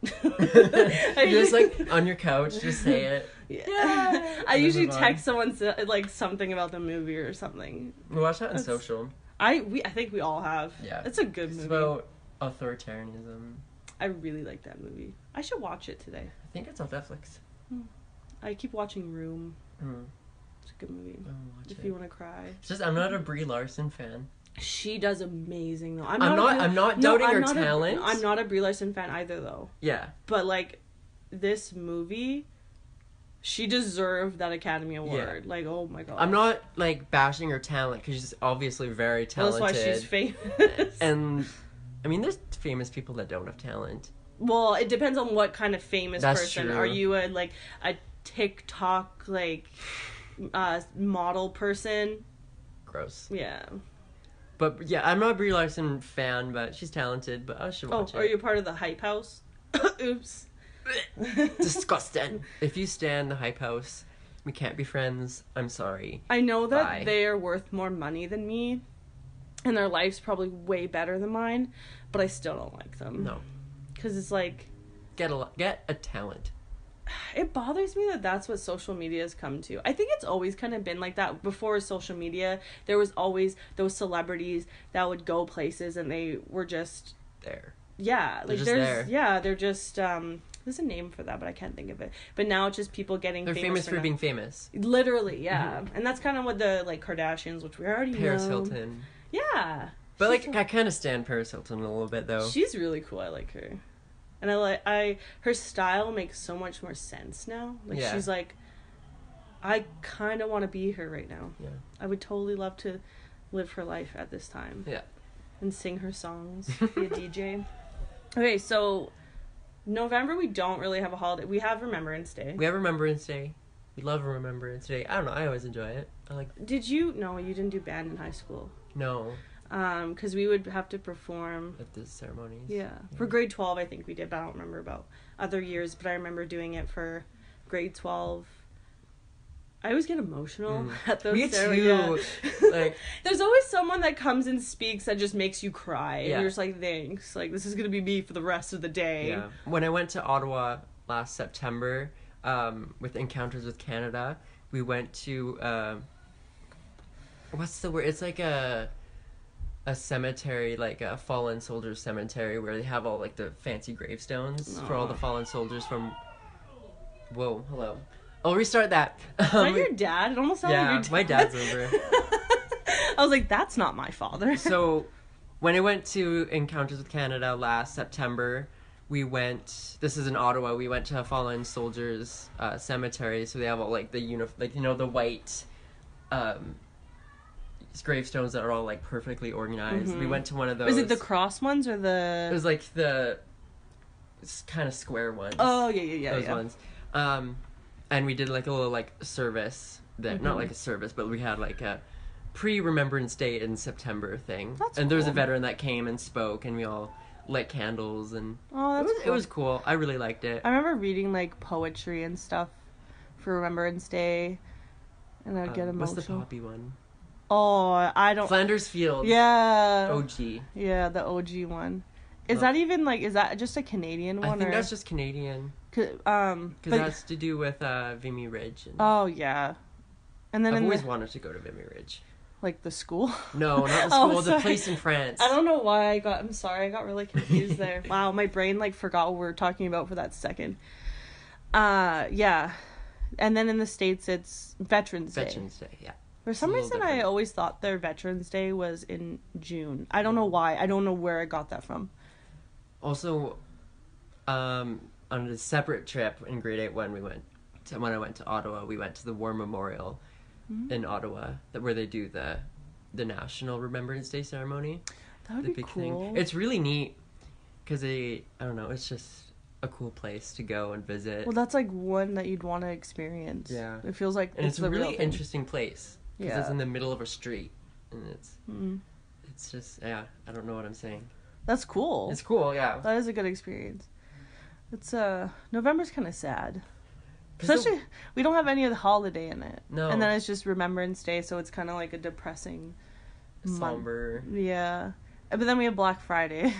Speaker 2: Just, on your couch, just say it.
Speaker 1: Yeah. I usually text someone, something about the movie or something.
Speaker 2: We watched that on social.
Speaker 1: I think we all have.
Speaker 2: Yeah.
Speaker 1: It's a good movie.
Speaker 2: It's about authoritarianism.
Speaker 1: I really like that movie. I should watch it today.
Speaker 2: I think it's on Netflix.
Speaker 1: I keep watching Room. It's a good movie. If you want to cry.
Speaker 2: It's just I'm not a Brie Larson fan.
Speaker 1: She does amazing though.
Speaker 2: I'm not doubting her talent.
Speaker 1: I'm not a Brie Larson fan either though.
Speaker 2: Yeah.
Speaker 1: But this movie, she deserved that Academy Award. Yeah. Oh my god.
Speaker 2: I'm not bashing her talent because she's obviously very talented.
Speaker 1: Well, that's why she's famous.
Speaker 2: And I mean, there's famous people that don't have talent.
Speaker 1: Well, it depends on what kind of famous person.
Speaker 2: True.
Speaker 1: Are you a TikTok model person?
Speaker 2: Gross.
Speaker 1: Yeah.
Speaker 2: But yeah, I'm not a Brie Larson fan, but she's talented. But I should watch it.
Speaker 1: Are you part of the Hype House? Oops.
Speaker 2: Disgusting. If you stand the Hype House, we can't be friends. I'm sorry.
Speaker 1: I know that they are worth more money than me, and their life's probably way better than mine, but I still don't like them.
Speaker 2: No.
Speaker 1: Because it's
Speaker 2: get a talent.
Speaker 1: It bothers me that that's what social media has come to. I think it's always kind of been like that. Before social media, there was always those celebrities that would go places and they were just...
Speaker 2: there.
Speaker 1: Yeah.
Speaker 2: They're just there.
Speaker 1: Yeah, they're just... there's a name for that, but I can't think of it. But now it's just people getting famous.
Speaker 2: They're famous for being famous.
Speaker 1: Literally, yeah. And that's kind of what the, Kardashians, which we already know.
Speaker 2: Paris Hilton.
Speaker 1: Yeah.
Speaker 2: But, I kind of stand Paris Hilton a little bit, though.
Speaker 1: She's really cool. I like her. And her style makes so much more sense now. She's I kind of want to be her right now.
Speaker 2: Yeah.
Speaker 1: I would totally love to live her life at this time.
Speaker 2: Yeah.
Speaker 1: And sing her songs, be a DJ. Okay, so November we don't really have a holiday. We have Remembrance Day.
Speaker 2: We love Remembrance Day. I don't know. I always enjoy it.
Speaker 1: Did you? No, you didn't do band in high school.
Speaker 2: No.
Speaker 1: Because we would have to perform
Speaker 2: at the ceremonies.
Speaker 1: Yeah. For grade 12, I think we did, but I don't remember about other years. But I remember doing it for grade 12. I always get emotional at those.
Speaker 2: Me too.
Speaker 1: Yeah. There's always someone that comes and speaks that just makes you cry. Yeah. And you're just thanks. This is gonna be me for the rest of the day.
Speaker 2: Yeah. When I went to Ottawa last September, with Encounters with Canada, we went to what's the word? It's a cemetery, a fallen soldiers cemetery where they have all the fancy gravestones for all the fallen soldiers from... Whoa, hello. I'll restart that.
Speaker 1: Is that your dad? It almost sounded like your dad.
Speaker 2: My dad's over.
Speaker 1: I was like, that's not my father.
Speaker 2: So, when I went to Encounters with Canada last September, we went... This is in Ottawa. We went to a fallen soldiers cemetery, so they have all the the white... these gravestones that are all like perfectly organized. We went to one of those.
Speaker 1: Is it the cross ones or the?
Speaker 2: It was like the kind of square ones.
Speaker 1: Oh yeah.
Speaker 2: Those ones. And we did like a little like service that not like a service, but we had like a pre-Remembrance Day in September thing. And there was a veteran that came and spoke, and we all lit candles, and it was cool. I really liked it.
Speaker 1: I remember reading like poetry and stuff for Remembrance Day, and I'd get emotional.
Speaker 2: What's the poppy one?
Speaker 1: Oh, I don't.
Speaker 2: Flanders Fields.
Speaker 1: Yeah.
Speaker 2: OG.
Speaker 1: Yeah, the OG one. Is that even like? Is that just a Canadian one?
Speaker 2: I think that's just Canadian.
Speaker 1: Because
Speaker 2: that's to do with Vimy Ridge. And
Speaker 1: oh yeah, and then
Speaker 2: I've always wanted to go to Vimy Ridge.
Speaker 1: Like the school?
Speaker 2: No, not the school. The place in France.
Speaker 1: I don't know why I'm sorry. I got really confused there. Wow, my brain like forgot what we were talking about for that second. Yeah, and then in the States it's Veterans Day.
Speaker 2: Veterans Day, yeah.
Speaker 1: For some reason, I always thought their Veterans Day was in June. I don't know why. I don't know where I got that from.
Speaker 2: Also, on a separate trip in grade 8 when I went to Ottawa, we went to the War Memorial in Ottawa, where they do the National Remembrance Day ceremony.
Speaker 1: That would be cool.
Speaker 2: Thing. It's really neat because I don't know, it's just a cool place to go and visit.
Speaker 1: Well, that's like one that you'd want to experience.
Speaker 2: Yeah,
Speaker 1: it feels like
Speaker 2: it's a really interesting place because it's in the middle of a street, and it's just I don't know what I'm saying.
Speaker 1: That's cool.
Speaker 2: It's cool, yeah.
Speaker 1: That is a good experience. It's November's kind of sad. Especially, we don't have any of the holiday in it.
Speaker 2: No.
Speaker 1: And then it's just Remembrance Day, so it's kind of like a depressing
Speaker 2: somber.
Speaker 1: Yeah. But then we have Black Friday.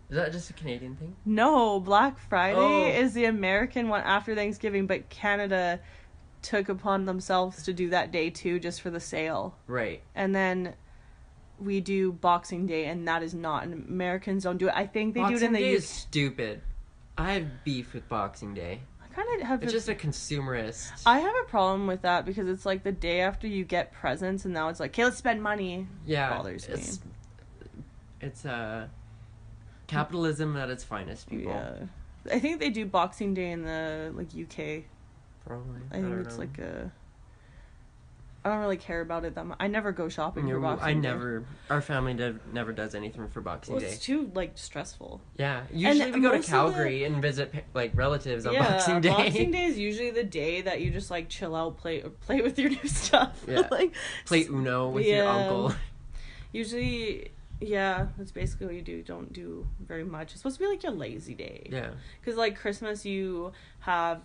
Speaker 2: Is that just a Canadian thing?
Speaker 1: No, Black Friday is the American one after Thanksgiving, but Canada took upon themselves to do that day too, just for the sale. Right. And then we do Boxing Day, and that is not. And Americans don't do it. I think they do it in the
Speaker 2: Boxing Day is stupid. I have beef with Boxing Day. It's just a consumerist.
Speaker 1: I have a problem with that because it's like the day after you get presents, and now it's like, okay, let's spend money.
Speaker 2: Yeah,
Speaker 1: bothers me.
Speaker 2: It's capitalism at its finest, people.
Speaker 1: Yeah, I think they do Boxing Day in the like UK.
Speaker 2: Probably.
Speaker 1: I think it's like a. I don't really care about it that much. I never go shopping for Boxing Day.
Speaker 2: Our family never does anything for Boxing Day.
Speaker 1: It's too, like, stressful.
Speaker 2: Yeah. Usually we go to Calgary and visit, like, relatives on Boxing Day.
Speaker 1: Boxing Day is usually the day that you just, like, chill out, play with your new stuff.
Speaker 2: Yeah.
Speaker 1: Like,
Speaker 2: play Uno with your uncle.
Speaker 1: Usually, yeah, that's basically what you do. You don't do very much. It's supposed to be, like, your lazy day. Yeah. Because, like, Christmas, you have...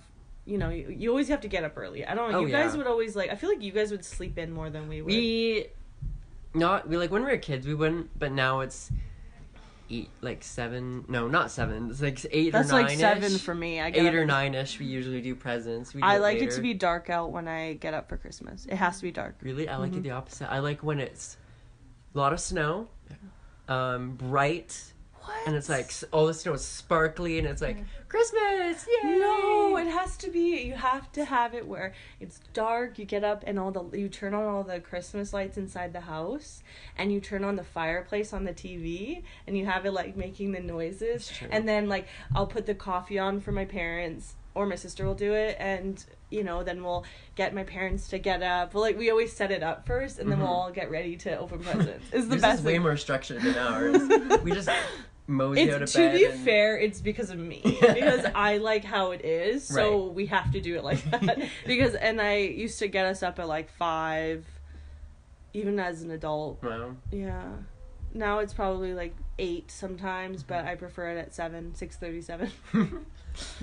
Speaker 1: You know, you always have to get up early. I don't know. You guys would always, like... I feel like you guys would sleep in more than we would.
Speaker 2: Like, when we were kids, we wouldn't. But now it's... 7... No, not 7. It's, like, 8
Speaker 1: That's
Speaker 2: or 9-ish.
Speaker 1: That's, like, 7 for me.
Speaker 2: 8 or 9-ish, we usually do presents.
Speaker 1: I like it to be dark out when I get up for Christmas. It has to be dark.
Speaker 2: Really? I like it the opposite. I like when it's a lot of snow, bright... What? And it's like all the snow is sparkly, and it's like Christmas. Yay!
Speaker 1: No, it has to be. You have to have it where it's dark. You get up and you turn on all the Christmas lights inside the house, and you turn on the fireplace on the TV, and you have it like making the noises. And then like I'll put the coffee on for my parents, or my sister will do it, and then we'll get my parents to get up. Well, like we always set it up first, and then we'll all get ready to open presents. It's the best.
Speaker 2: This is way more structured than ours. We just. Mosey out of bed.
Speaker 1: To be fair, it's because of me. Because I like how it is, so we have to do it like that. And I used to get us up at like 5, even as an adult. Wow. Yeah. Now it's probably like 8 sometimes, but I prefer it at 6:37.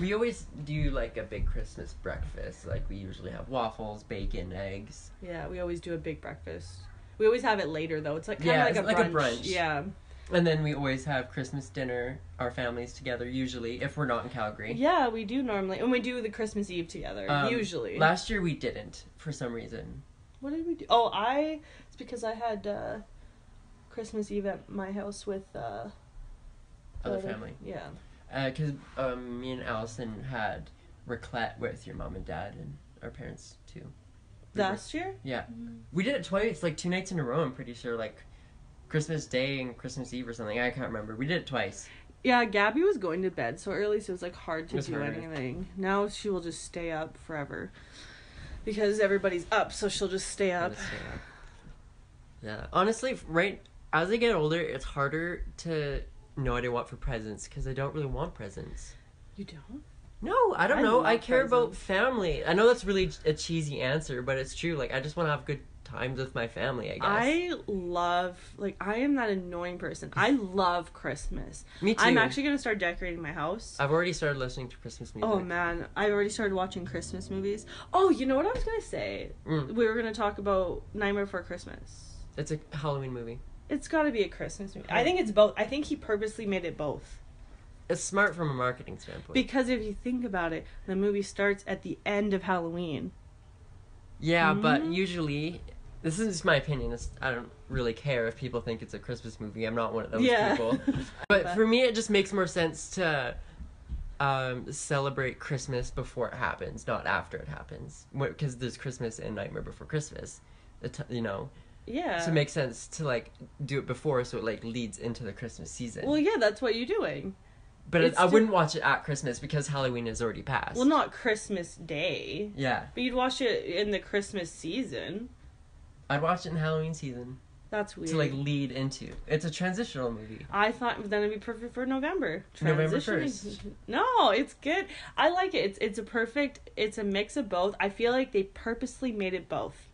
Speaker 2: We always do like a big Christmas breakfast. Like we usually have waffles, bacon, eggs.
Speaker 1: Yeah, we always do a big breakfast. We always have it later though. It's like kind of like a brunch. Yeah.
Speaker 2: And then we always have Christmas dinner, our families together, usually, if we're not in Calgary.
Speaker 1: Yeah, we do normally. And we do the Christmas Eve together, usually.
Speaker 2: Last year we didn't, for some reason.
Speaker 1: What did we do? Oh, it's because I had Christmas Eve at my house with...
Speaker 2: other family.
Speaker 1: Yeah.
Speaker 2: Because me and Allison had raclette with your mom and dad and our parents, too.
Speaker 1: Last year?
Speaker 2: Yeah. Mm-hmm. We did it twice, like 2 nights in a row, I'm pretty sure, like... Christmas Day and Christmas Eve or something. I can't remember. We did it twice.
Speaker 1: Yeah, Gabby was going to bed so early, so it was like hard to do anything. Now she will just stay up forever because everybody's up, so she'll just stay up.
Speaker 2: Yeah. Honestly, right as I get older, it's harder to know what I want for presents because I don't really want presents.
Speaker 1: You don't?
Speaker 2: No, I don't know. I care
Speaker 1: presents.
Speaker 2: about family. I know that's really a cheesy answer, but it's true. Like, I just want to have good times with my family, I guess.
Speaker 1: I am that annoying person. I love Christmas.
Speaker 2: Me too.
Speaker 1: I'm actually going to start decorating my house.
Speaker 2: I've already started listening to Christmas music.
Speaker 1: Oh, man. I already started watching Christmas movies. Oh, you know what I was going to say? We were going to talk about Nightmare Before Christmas.
Speaker 2: It's a Halloween movie.
Speaker 1: It's got to be a Christmas movie. I think it's both. I think he purposely made it both.
Speaker 2: It's smart from a marketing standpoint.
Speaker 1: Because if you think about it, the movie starts at the end of Halloween.
Speaker 2: Yeah, but usually... This is just my opinion. I don't really care if people think it's a Christmas movie. I'm not one of those people. But for me, it just makes more sense to celebrate Christmas before it happens, not after it happens. Because there's Christmas and Nightmare Before Christmas.
Speaker 1: Yeah.
Speaker 2: So it makes sense to, like, do it before so it, like, leads into the Christmas season.
Speaker 1: Well, yeah, that's what you're doing.
Speaker 2: But I wouldn't watch it at Christmas because Halloween is already passed.
Speaker 1: Well, not Christmas Day.
Speaker 2: Yeah.
Speaker 1: But you'd watch it in the Christmas season.
Speaker 2: I'd watch it in Halloween season.
Speaker 1: That's weird.
Speaker 2: To, like, lead into. It's a transitional movie.
Speaker 1: I thought then it'd be perfect for November.
Speaker 2: November 1st.
Speaker 1: No, it's good. I like it. It's a mix of both. I feel like they purposely made it both.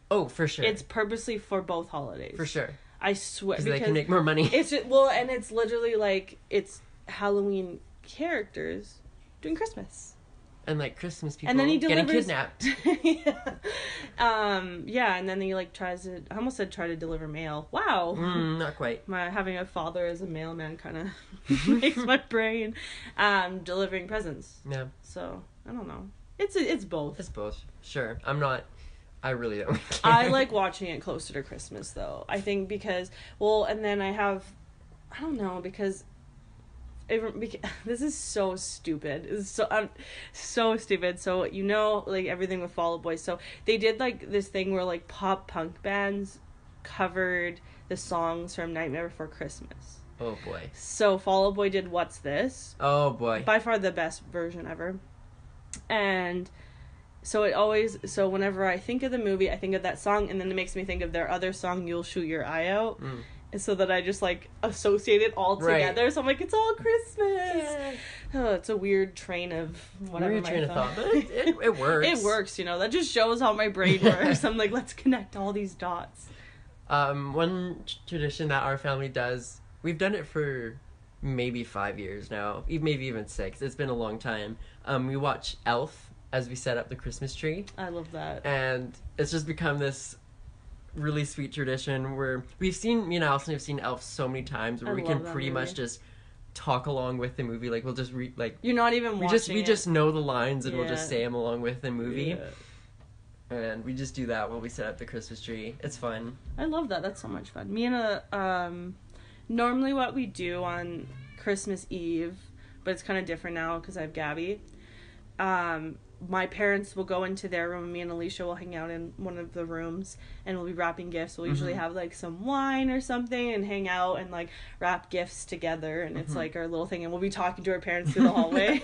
Speaker 2: Oh, for sure.
Speaker 1: It's purposely for both holidays.
Speaker 2: For sure.
Speaker 1: I swear.
Speaker 2: Because they can make more money.
Speaker 1: It's just, well, and it's literally like, it's Halloween characters doing Christmas.
Speaker 2: And, like, Christmas people
Speaker 1: and then he
Speaker 2: getting kidnapped.
Speaker 1: Yeah, and then he, like, I almost said try to deliver mail. Wow.
Speaker 2: Not quite.
Speaker 1: Having a father as a mailman kind of makes my brain delivering presents.
Speaker 2: Yeah.
Speaker 1: So, I don't know. It's both.
Speaker 2: It's both. Sure. I really don't care.
Speaker 1: I like watching it closer to Christmas, though. I think because, and then I don't know, because this is so stupid. It's so stupid. So, like, everything with Fall Out Boy. So, they did, like, this thing where, like, pop punk bands covered the songs from Nightmare Before Christmas.
Speaker 2: Oh, boy.
Speaker 1: So, Fall Out Boy did What's This?
Speaker 2: Oh, boy.
Speaker 1: By far the best version ever. And so whenever I think of the movie, I think of that song, and then it makes me think of their other song, You'll Shoot Your Eye Out. And so that I just, like, associate it all together. Right. So I'm like, it's all Christmas. Yeah. Oh, it's a weird train of whatever.
Speaker 2: Weird train of thought, but it works.
Speaker 1: It works, That just shows how my brain works. I'm like, let's connect all these dots.
Speaker 2: One tradition that our family does, we've done it for maybe 5 years now, maybe even 6. It's been a long time. We watch Elf as we set up the Christmas tree.
Speaker 1: I love that.
Speaker 2: And it's just become this really sweet tradition where me and Allison have seen Elf so many times where we can pretty much just talk along with the movie. Like, we'll just you're not even watching we just know the lines and we'll just say them along with the movie. Yeah. And we just do that while we set up the Christmas tree. It's fun.
Speaker 1: I love that. That's so much fun. Me and normally what we do on Christmas Eve, but it's kind of different now because I have Gabby. My parents will go into their room, and me and Alicia will hang out in one of the rooms, and we'll be wrapping gifts. We'll usually have, like, some wine or something and hang out and, like, wrap gifts together, and it's, like, our little thing, and we'll be talking to our parents through the hallway.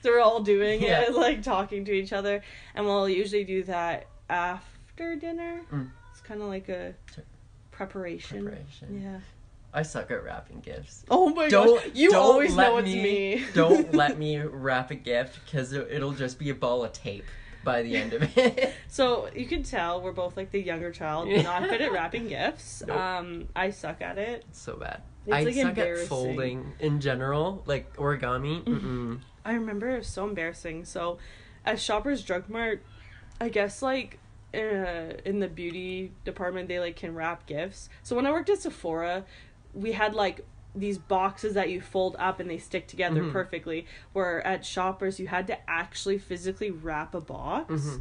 Speaker 1: So we're all doing it, like, talking to each other, and we'll usually do that after dinner. It's kind of like a preparation. Yeah.
Speaker 2: I suck at wrapping gifts.
Speaker 1: Oh my gosh. You always know it's me.
Speaker 2: Don't let me wrap a gift because it'll just be a ball of tape by the end of it.
Speaker 1: So you can tell we're both like the younger child, not good at wrapping gifts.
Speaker 2: Nope.
Speaker 1: I suck at it.
Speaker 2: It's so bad. I suck at folding in general, like origami.
Speaker 1: I remember it was so embarrassing. So at Shoppers Drug Mart, I guess like in the beauty department they like can wrap gifts. So when I worked at Sephora, we had like these boxes that you fold up and they stick together perfectly, where at Shoppers you had to actually physically wrap a box.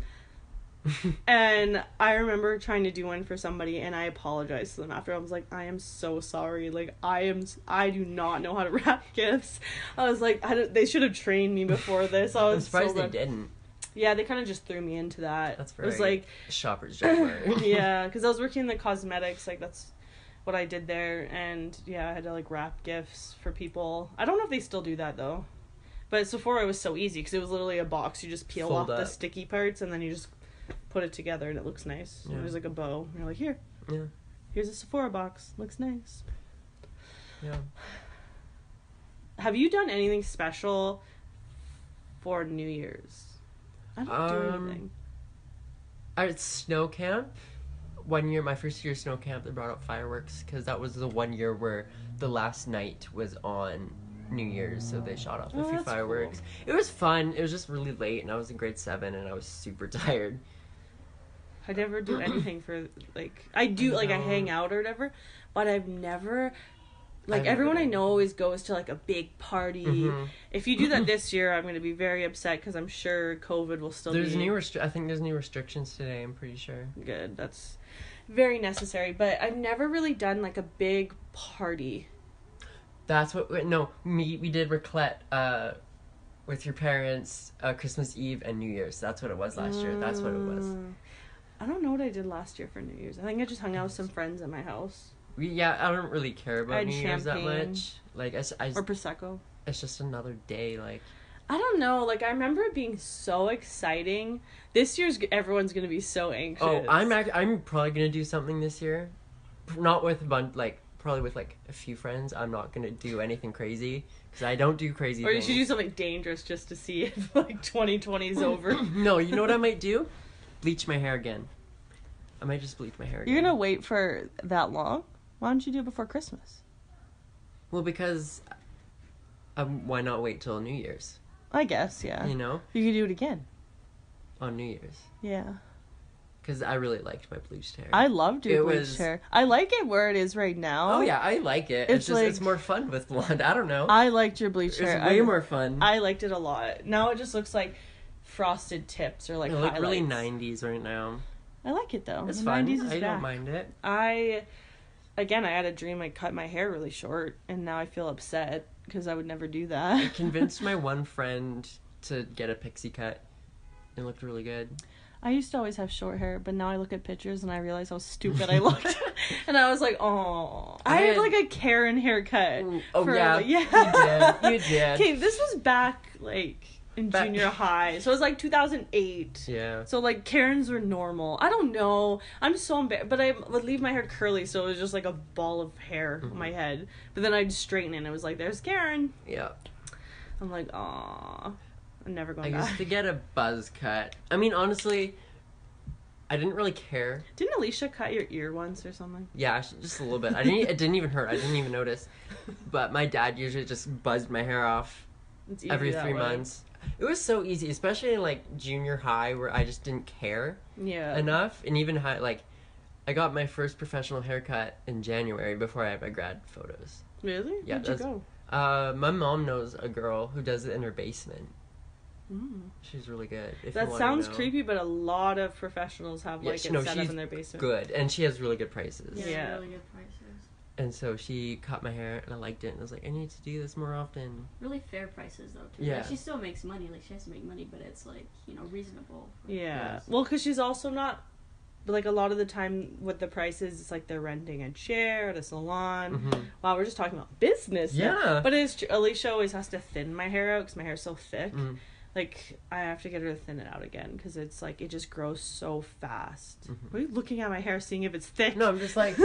Speaker 1: And I remember trying to do one for somebody, and I apologized to them after. I was like, I am so sorry, like I do not know how to wrap gifts. I was like, they should have trained me before this. I'm
Speaker 2: surprised they didn't.
Speaker 1: Yeah, they kind of just threw me into that.
Speaker 2: That's very
Speaker 1: it was like
Speaker 2: Shoppers Drug Mart.
Speaker 1: Yeah, because I was working in the cosmetics, like that's what I did there, and yeah, I had to like wrap gifts for people. I don't know if they still do that though, but Sephora was so easy because it was literally a box. You just peel off the sticky parts and then you just put it together and it looks nice. Yeah. It was like a bow. And you're like, here.
Speaker 2: Yeah.
Speaker 1: Here's a Sephora box. Looks nice.
Speaker 2: Yeah.
Speaker 1: Have you done anything special for New Year's? I don't do anything.
Speaker 2: At snow camp, one year, my first year snow camp, they brought out fireworks because that was the one year where the last night was on New Year's, so they shot off a few fireworks. Cool. It was fun. It was just really late, and I was in grade 7, and I was super tired.
Speaker 1: I never do anything for, like, I do, like, I hang out or whatever, but I've never, like, everyone I know always goes to, like, a big party. Mm-hmm. If you do that this year, I'm going to be very upset, because I'm sure COVID will still be...
Speaker 2: I think there's new restrictions today, I'm pretty sure.
Speaker 1: Good, that's very necessary, but I've never really done, like, a big party.
Speaker 2: That's what, we did raclette, with your parents, Christmas Eve and New Year's. That's what it was last year. That's what it was.
Speaker 1: I don't know what I did last year for New Year's. I think I just hung out with some friends at my house.
Speaker 2: I don't really care about New Year's that much. Like,
Speaker 1: or Prosecco.
Speaker 2: It's just another day, like...
Speaker 1: I don't know. Like, I remember it being so exciting. This year's, everyone's going to be so anxious.
Speaker 2: Oh, I'm probably going to do something this year. Not with a bunch, like, probably with, like, a few friends. I'm not going to do anything crazy. Because I don't do crazy things.
Speaker 1: Or you should do something dangerous just to see if, like, 2020 is over.
Speaker 2: No, you know what I might do? Bleach my hair again. I might just bleach my hair again.
Speaker 1: You're gonna wait for that long? Why don't you do it before Christmas?
Speaker 2: Well, because why not wait till New Year's?
Speaker 1: I guess, yeah.
Speaker 2: You know?
Speaker 1: You could do it again.
Speaker 2: On New Year's.
Speaker 1: Yeah.
Speaker 2: Because I really liked my bleached hair.
Speaker 1: I loved your bleached hair. I like it where it is right now.
Speaker 2: Oh, yeah, I like it. It's just, it's more fun with blonde. I don't know.
Speaker 1: I liked your bleached hair.
Speaker 2: It's way more fun.
Speaker 1: I liked it a lot. Now it just looks like frosted tips or like highlights.
Speaker 2: Look really 90s right now.
Speaker 1: I like it though.
Speaker 2: It's fun.
Speaker 1: 90s is
Speaker 2: I
Speaker 1: back.
Speaker 2: don't mind it.
Speaker 1: I had a dream I cut my hair really short, and now I feel upset because I would never do that.
Speaker 2: I convinced my one friend to get a pixie cut. It looked really good.
Speaker 1: I used to always have short hair, but now I look at pictures and I realize how stupid I looked. And I was like, oh. I had like a Karen haircut.
Speaker 2: Oh, yeah.
Speaker 1: Yeah.
Speaker 2: You did.
Speaker 1: Okay, this was back, like, in junior high. So it was like 2008.
Speaker 2: Yeah.
Speaker 1: So, like, Karens were normal. I don't know. I'm so embarrassed. But I would leave my hair curly, so it was just like a ball of hair on my head. But then I'd straighten it and it was like, there's Karen.
Speaker 2: Yeah.
Speaker 1: I'm like, aw. I'm never going back.
Speaker 2: I used to get a buzz cut. I mean, honestly, I didn't really care.
Speaker 1: Didn't Alicia cut your ear once or something?
Speaker 2: Yeah, just a little bit. It didn't even hurt. I didn't even notice. But my dad usually just buzzed my hair off every 3 months. It was so easy, especially in, like, junior high where I just didn't care enough. And even high, like, I got my first professional haircut in January before I had my grad photos.
Speaker 1: Really?
Speaker 2: Yeah.
Speaker 1: Where'd you
Speaker 2: go? My mom knows a girl who does it in her basement. She's really good.
Speaker 1: That sounds creepy, but a lot of professionals have it set up in their basement.
Speaker 2: Good, and she has really good prices.
Speaker 3: Yeah, really good prices.
Speaker 2: And so she cut my hair, and I liked it, and I was like, I need to do this more often.
Speaker 3: Really fair prices, though, too.
Speaker 2: Yeah.
Speaker 3: Like, she still makes money. Like, she has to make money, but it's, like, reasonable.
Speaker 1: Yeah. Well, because she's also not... But, like, a lot of the time with the prices, it's like they're renting a chair at a salon. Mm-hmm. Wow, we're just talking about business.
Speaker 2: Yeah.
Speaker 1: Now. But Alicia always has to thin my hair out because my hair's so thick. Mm-hmm. Like, I have to get her to thin it out again because it's, like, it just grows so fast. Mm-hmm. What are you looking at my hair, seeing if it's thick?
Speaker 2: No, I'm just like...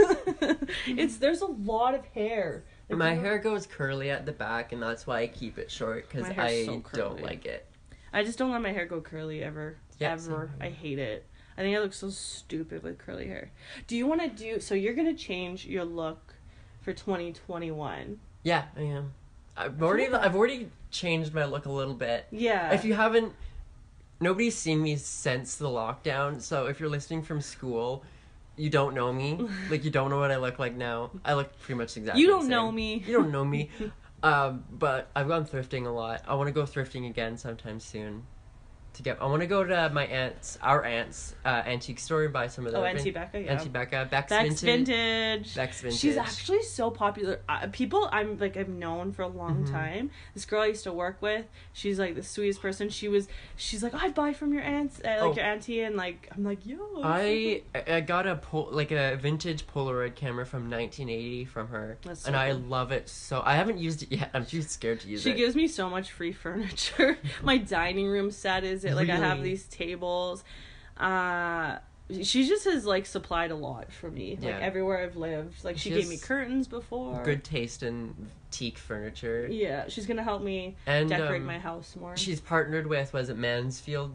Speaker 1: There's a lot of hair. Like,
Speaker 2: my hair goes curly at the back, and that's why I keep it short, because I don't like it.
Speaker 1: I just don't let my hair go curly ever. Yeah, ever. I hate it. I think I look so stupid with curly hair. Do you want to do... So you're going to change your look for 2021.
Speaker 2: Yeah, I am. I've already changed my look a little bit.
Speaker 1: Yeah.
Speaker 2: If you haven't... Nobody's seen me since the lockdown, so if you're listening from school, you don't know me. Like, you don't know what I look like now. I look pretty much exactly
Speaker 1: the
Speaker 2: same.
Speaker 1: You don't know me.
Speaker 2: You don't know me. But I've gone thrifting a lot. I want to go thrifting again sometime soon. I want to go to our aunt's antique store and buy some of those.
Speaker 1: Auntie Becca, yeah.
Speaker 2: Auntie Becca, Beck's
Speaker 1: Vintage.
Speaker 2: Beck's Vintage.
Speaker 1: She's actually so popular. People I've known for a long time. This girl I used to work with, she's like the sweetest person. She's like, I buy from your aunt's, your auntie, and like I'm like, yo.
Speaker 2: I got a vintage Polaroid camera from 1980 from her, and I love it so. I haven't used it yet. I'm too scared to use it.
Speaker 1: She gives me so much free furniture. My dining room set is it. Like, really? I have these tables. she just has, like, supplied a lot for me.
Speaker 2: Yeah.
Speaker 1: Like, everywhere I've lived. Like, she gave me curtains before.
Speaker 2: Good taste in teak furniture.
Speaker 1: Yeah, she's gonna help me decorate my house more.
Speaker 2: She's partnered with, was it Mansfield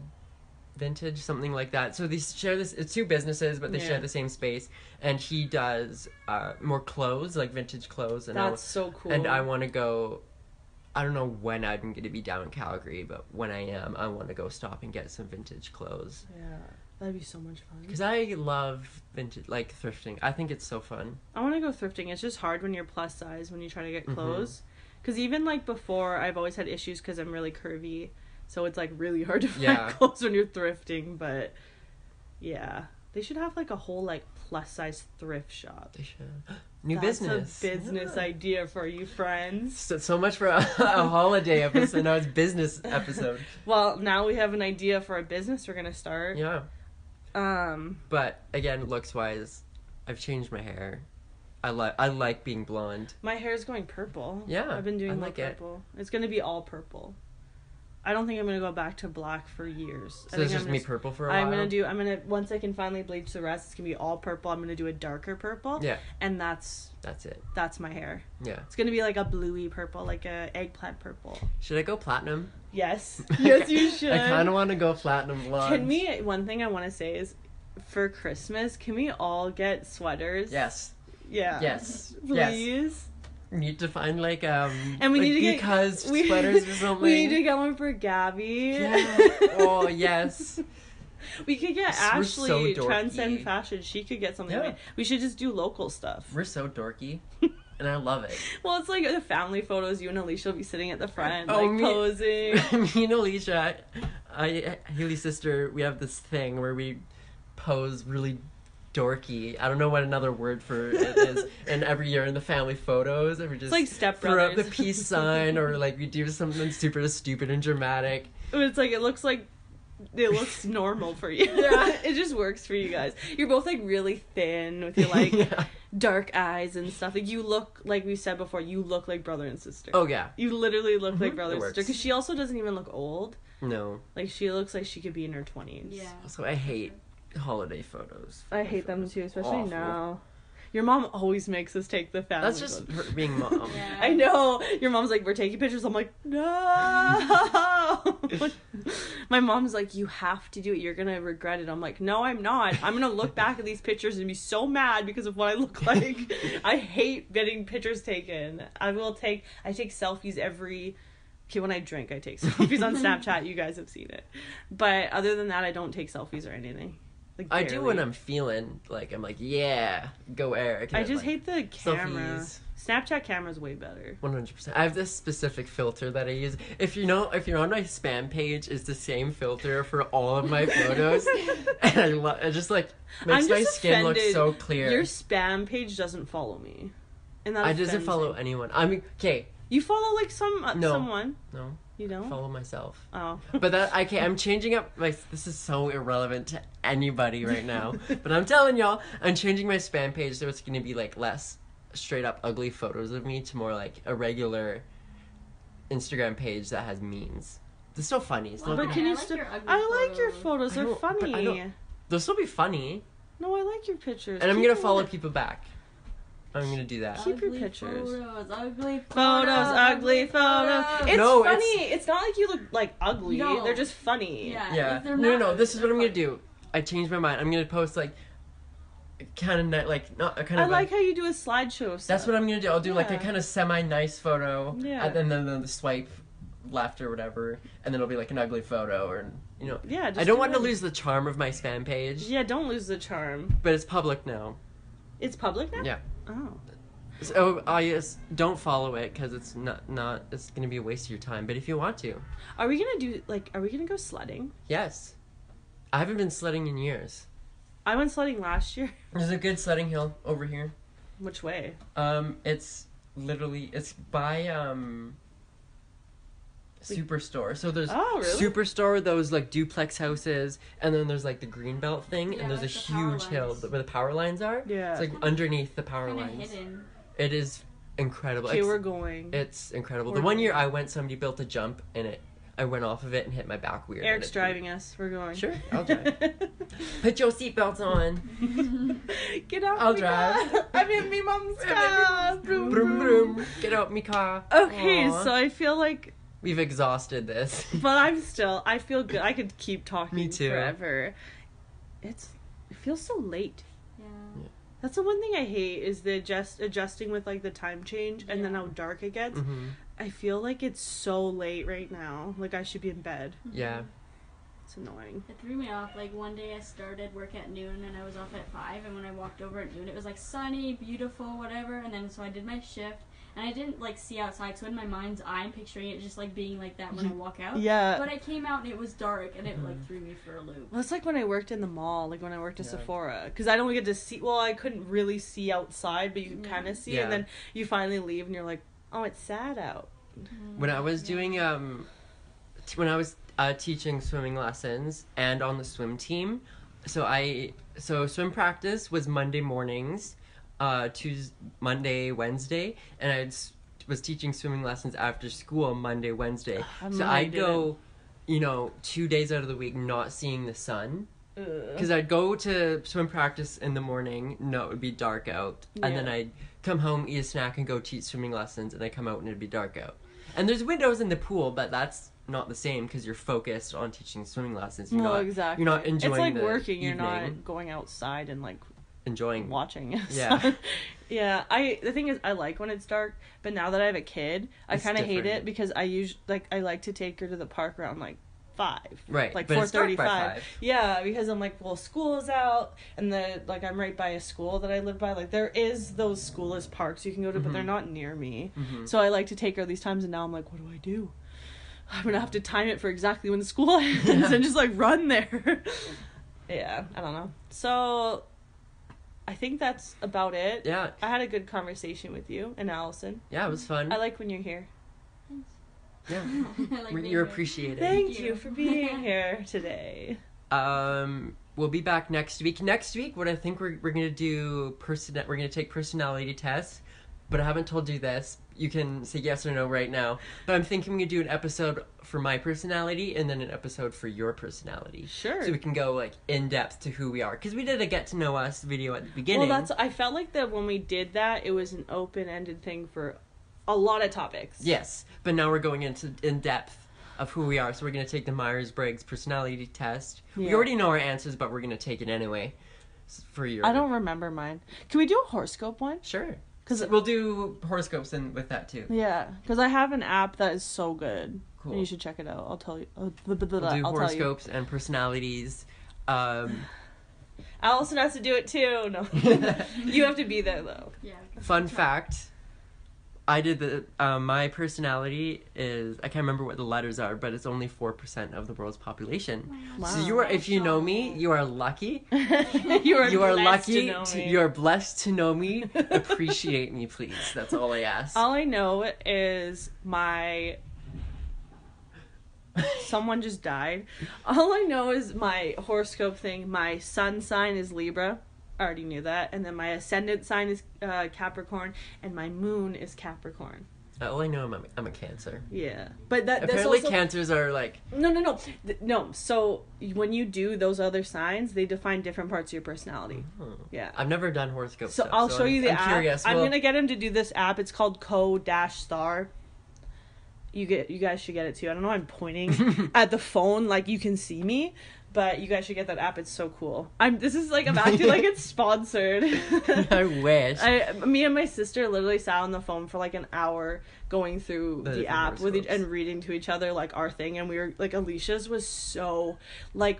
Speaker 2: Vintage? Something like that. So they share this, it's two businesses, but they share the same space. And he does more clothes, like vintage clothes. And
Speaker 1: that's so cool.
Speaker 2: And I want to go, I don't know when I'm going to be down in Calgary, but when I am, I want to go stop and get some vintage clothes.
Speaker 1: Yeah. That'd be so much fun.
Speaker 2: Because I love vintage, like, thrifting. I think it's so fun.
Speaker 1: I want to go thrifting. It's just hard when you're plus size, when you try to get clothes. Because even, like, before, I've always had issues because I'm really curvy. So it's, like, really hard to find clothes when you're thrifting. But, yeah. They should have, like, a whole, like, plus size thrift shop.
Speaker 2: They should. New business.
Speaker 1: That's a business idea for you, friends.
Speaker 2: So much for a holiday episode. Now it's business episode.
Speaker 1: Well, now we have an idea for a business we're going to start.
Speaker 2: Yeah. But again, looks wise, I've changed my hair. I like being blonde.
Speaker 1: My hair's going purple.
Speaker 2: Yeah,
Speaker 1: I've been doing
Speaker 2: like
Speaker 1: purple. It's gonna be all purple. I don't think I'm gonna go back to black for years.
Speaker 2: So it's just gonna be purple for a while?
Speaker 1: I'm gonna once I can finally bleach the rest, it's gonna be all purple. I'm gonna do a darker purple.
Speaker 2: Yeah.
Speaker 1: And that's
Speaker 2: it.
Speaker 1: That's my hair.
Speaker 2: Yeah.
Speaker 1: It's gonna be like a bluey purple, like a eggplant purple.
Speaker 2: Should I go platinum?
Speaker 1: Yes. Yes, you should.
Speaker 2: I kind of want to go platinum blonde.
Speaker 1: One thing I want to say is, for Christmas, can we all get sweaters?
Speaker 2: Yes.
Speaker 1: Yeah.
Speaker 2: Yes.
Speaker 1: Please.
Speaker 2: Yes. We need to find like
Speaker 1: and we
Speaker 2: like
Speaker 1: need to
Speaker 2: Be-Cuzz sweaters or something.
Speaker 1: We need to get one for Gabby.
Speaker 2: Yeah. Oh yes.
Speaker 1: We could get Ashley,
Speaker 2: so
Speaker 1: Transcend Fashion. She could get something.
Speaker 2: Yeah.
Speaker 1: We should just do local stuff.
Speaker 2: We're so dorky. And I love it.
Speaker 1: Well, it's like the family photos. You and Alicia will be sitting at the front, posing.
Speaker 2: Me and Alicia, Haley's sister, we have this thing where we pose really dorky. I don't know what another word for it is. And every year in the family photos, we just
Speaker 1: like Step
Speaker 2: throw
Speaker 1: Brothers.
Speaker 2: up the peace sign, or like we do something super stupid and dramatic.
Speaker 1: It's like it looks normal for you.
Speaker 2: Yeah.
Speaker 1: It just works for you guys. You're both like really thin with your like dark eyes and stuff. Like you look, like we said before, you look like brother and sister.
Speaker 2: Oh yeah.
Speaker 1: You literally look like brother and
Speaker 2: It
Speaker 1: sister. Because she also doesn't even look old.
Speaker 2: No.
Speaker 1: Like she looks like she could be in her 20s.
Speaker 3: Yeah.
Speaker 2: Also, I hate holiday photos.
Speaker 1: I hate them too, especially
Speaker 2: awful.
Speaker 1: now. Your mom always makes us take the family.
Speaker 2: That's just her being mom.
Speaker 3: Yeah.
Speaker 1: I know. Your mom's like, we're taking pictures. I'm like, no. My mom's like, you have to do it. You're going to regret it. I'm like, no, I'm not. I'm going to look back at these pictures and be so mad because of what I look like. I hate getting pictures taken. I take selfies when I drink, I take selfies on Snapchat. You guys have seen it. But other than that, I don't take selfies or anything. Like,
Speaker 2: I do when I'm feeling like, I'm like, yeah, go Eric.
Speaker 1: I just hate the camera.
Speaker 2: Selfies.
Speaker 1: Snapchat camera's way better.
Speaker 2: 100%. I have this specific filter that I use. If you're on my spam page, it's the same filter for all of my photos. And it just like makes my skin look so clear.
Speaker 1: Your spam page doesn't follow me. And that
Speaker 2: doesn't follow anyone. I mean, okay.
Speaker 1: You follow like someone.
Speaker 2: No.
Speaker 1: You don't?
Speaker 2: Follow myself.
Speaker 1: Oh.
Speaker 2: But I'm changing up this is so irrelevant to anybody right now. But I'm telling y'all, I'm changing my spam page so it's going to be like less straight up ugly photos of me to more like a regular Instagram page that has memes. They're still funny.
Speaker 1: But can you still? I like your photos. They're funny.
Speaker 2: They'll still be funny.
Speaker 1: No, I like your pictures.
Speaker 2: And I'm going to follow people back. I'm gonna do that.
Speaker 1: Keep your pictures.
Speaker 3: Ugly photos.
Speaker 1: It's funny. It's not like you look like ugly.
Speaker 3: No.
Speaker 1: They're just funny.
Speaker 3: Yeah.
Speaker 2: No. This is what I'm gonna do. I changed my mind. I'm gonna post like kind of like not kind of.
Speaker 1: I like how you do a slideshow. Stuff.
Speaker 2: That's what I'm gonna do. I'll do like a kind of semi-nice photo.
Speaker 1: Yeah.
Speaker 2: And then the swipe left or whatever, and then it'll be like an ugly photo or
Speaker 1: Yeah. Just
Speaker 2: I don't want to lose the charm of my spam page.
Speaker 1: Yeah, don't lose the charm.
Speaker 2: But it's public now.
Speaker 1: It's public now?
Speaker 2: Yeah.
Speaker 1: Oh.
Speaker 2: So I just don't follow it because it's not it's gonna be a waste of your time. But if you want to,
Speaker 1: are we gonna go sledding?
Speaker 2: Yes, I haven't been sledding in years.
Speaker 1: I went sledding last year.
Speaker 2: There's a good sledding hill over here.
Speaker 1: Which way?
Speaker 2: It's by Superstore. So there's Superstore, those like duplex houses, and then there's like the Greenbelt thing, and there's a huge hill where the power lines are.
Speaker 1: Yeah.
Speaker 2: It's like underneath the power lines.
Speaker 3: Hidden.
Speaker 2: It is incredible.
Speaker 1: Okay, we're going.
Speaker 2: It's incredible. The one year I went, somebody built a jump in it. I went off of it and hit my back weird.
Speaker 1: Eric's driving us. We're going.
Speaker 2: Sure, I'll drive. Put your seatbelts on.
Speaker 1: Get out.
Speaker 2: I'll drive.
Speaker 1: Car. I'm in me mom's car. Broom,
Speaker 2: Broom, broom. Get out me car.
Speaker 1: Okay,
Speaker 2: Aww.
Speaker 1: so I feel like...
Speaker 2: We've exhausted this.
Speaker 1: But I feel good. I could keep talking
Speaker 2: Me too.
Speaker 1: forever. It feels so late.
Speaker 3: Yeah.
Speaker 1: That's the one thing I hate is the adjusting with like the time change and then how dark it gets.
Speaker 2: Mm-hmm.
Speaker 1: I feel like it's so late right now. Like I should be in bed.
Speaker 2: Yeah.
Speaker 1: It's annoying.
Speaker 3: It threw me off. Like one day I started work at noon and I was off at 5, and when I walked over at noon it was like sunny, beautiful, whatever, and then so I did my shift and I didn't like see outside, so in my mind's eye I'm picturing it just like being like that when I walk out.
Speaker 1: Yeah.
Speaker 3: But I came out and it was dark and it like threw me for a loop.
Speaker 1: Well, it's like when I worked in the mall, like when I worked at Sephora, because I don't get to see. Well, I couldn't really see outside, but you could kind of see, and then you finally leave, and you're like, "Oh, it's sad out."
Speaker 2: When I was doing teaching swimming lessons and on the swim team, so swim practice was Monday mornings, Tuesday, Monday, Wednesday, and I was teaching swimming lessons after school Monday, Wednesday. So I'd go, 2 days out of the week not seeing the sun. Because I'd go to swim practice in the morning, it would be dark out, and then I'd come home, eat a snack, and go teach swimming lessons, and I'd come out and it'd be dark out. And there's windows in the pool, but that's not the same because you're focused on teaching swimming lessons.
Speaker 1: Exactly.
Speaker 2: You're not enjoying.
Speaker 1: It's like
Speaker 2: the
Speaker 1: working.
Speaker 2: evening.
Speaker 1: You're not going outside and like
Speaker 2: enjoying
Speaker 1: watching.
Speaker 2: Yeah.
Speaker 1: Yeah. The thing is, I like when it's dark, but now that I have a kid, I kind of hate it because I like to take her to the park around like 5,
Speaker 2: right?
Speaker 1: Like
Speaker 2: 4:35.
Speaker 1: Yeah, because I'm like, well, school is out, and I'm right by a school that I live by. Like there is those schoolless parks you can go to, but they're not near me. So I like to take her these times, and now I'm like, what do I do? I'm gonna have to time it for exactly when school ends and just like run there. Yeah, I don't know. So I think that's about it.
Speaker 2: Yeah.
Speaker 1: I had a good conversation with you and Allison.
Speaker 2: Yeah, it was fun.
Speaker 1: I like when you're here.
Speaker 2: Yeah.
Speaker 3: Like
Speaker 2: You're appreciated.
Speaker 1: Thank you for being here today.
Speaker 2: We'll be back next week. Next week, what I think we're gonna do we're gonna take personality tests, but I haven't told you this. You can say yes or no right now. But I'm thinking we could do an episode for my personality and then an episode for your personality.
Speaker 1: Sure.
Speaker 2: So we can go like in depth to who we are, because we did a get to know us video at the beginning.
Speaker 1: Well, I felt like that when we did that, it was an open-ended thing for a lot of topics.
Speaker 2: Yes, but now we're going into in depth of who we are. So we're going to take the Myers-Briggs personality test. Yeah. We already know our answers, but we're going to take it anyway. For your,
Speaker 1: I don't remember mine. Can we do a horoscope one?
Speaker 2: Sure. Because we'll do horoscopes with that too.
Speaker 1: Yeah, because I have an app that is so good.
Speaker 2: Cool.
Speaker 1: And you should check it out. I'll tell you.
Speaker 2: We'll do horoscopes and personalities.
Speaker 1: Allison has to do it too. No, you have to be there though.
Speaker 3: Yeah.
Speaker 2: Fun fact: I did my personality is, I can't remember what the letters are, but it's only 4% of the world's population.
Speaker 1: Wow.
Speaker 2: So if you know me, you are lucky.
Speaker 1: you are lucky.
Speaker 2: You are blessed to know me. Appreciate me, please. That's all I ask.
Speaker 1: All I know is someone just died. All I know is my horoscope thing. My sun sign is Libra. I already knew that. And then my ascendant sign is Capricorn, and my moon is Capricorn.
Speaker 2: All I know, I'm a Cancer.
Speaker 1: Yeah, but
Speaker 2: apparently
Speaker 1: also...
Speaker 2: Cancers are like
Speaker 1: no. So when you do those other signs, they define different parts of your personality.
Speaker 2: Oh.
Speaker 1: Yeah,
Speaker 2: I've never done horoscopes.
Speaker 1: So I'll show you the app.
Speaker 2: Curious.
Speaker 1: I'm gonna get him to do this app. It's called Co-Star. You guys should get it too. I don't know. I'm pointing at the phone like you can see me. But you guys should get that app. It's so cool. I'm acting like it's sponsored.
Speaker 2: I wish.
Speaker 1: Me and my sister literally sat on the phone for like an hour going through the app and reading to each other like our thing. And we were like, Alicia's was so like,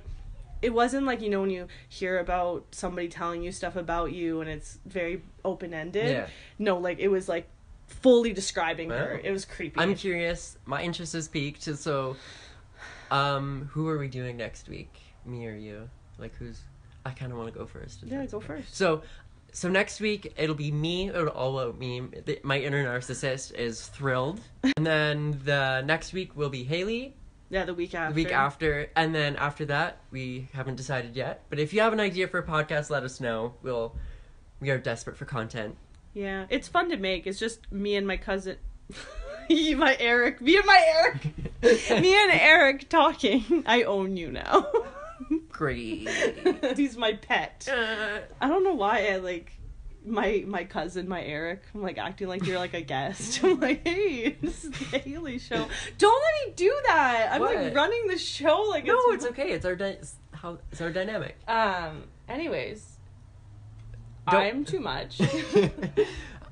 Speaker 1: it wasn't like, when you hear about somebody telling you stuff about you and it's very open-ended.
Speaker 2: Yeah.
Speaker 1: No, like it was like fully describing her. It was creepy.
Speaker 2: I'm curious. My interest is piqued. So, who are we doing next week? Me or you? Like I kind of want to go first.
Speaker 1: Yeah, go first.
Speaker 2: So next week it'll be me. It'll all about me. My inner narcissist is thrilled. And then the next week will be Haley.
Speaker 1: Yeah, the week after.
Speaker 2: The week after. And then after that, we haven't decided yet. But if you have an idea for a podcast, let us know. We are desperate for content.
Speaker 1: Yeah, it's fun to make. It's just me and my cousin. Me and my Eric. Me and Eric talking. I own you now.
Speaker 2: Great.
Speaker 1: He's my pet. I don't know why I like my cousin, my Eric. I'm like acting like you're like a guest. I'm like, hey, this is the Haley show. Don't let me do that. I'm like running the show. Like
Speaker 2: no, it's okay. It's our it's our dynamic.
Speaker 1: Anyways, I'm too much.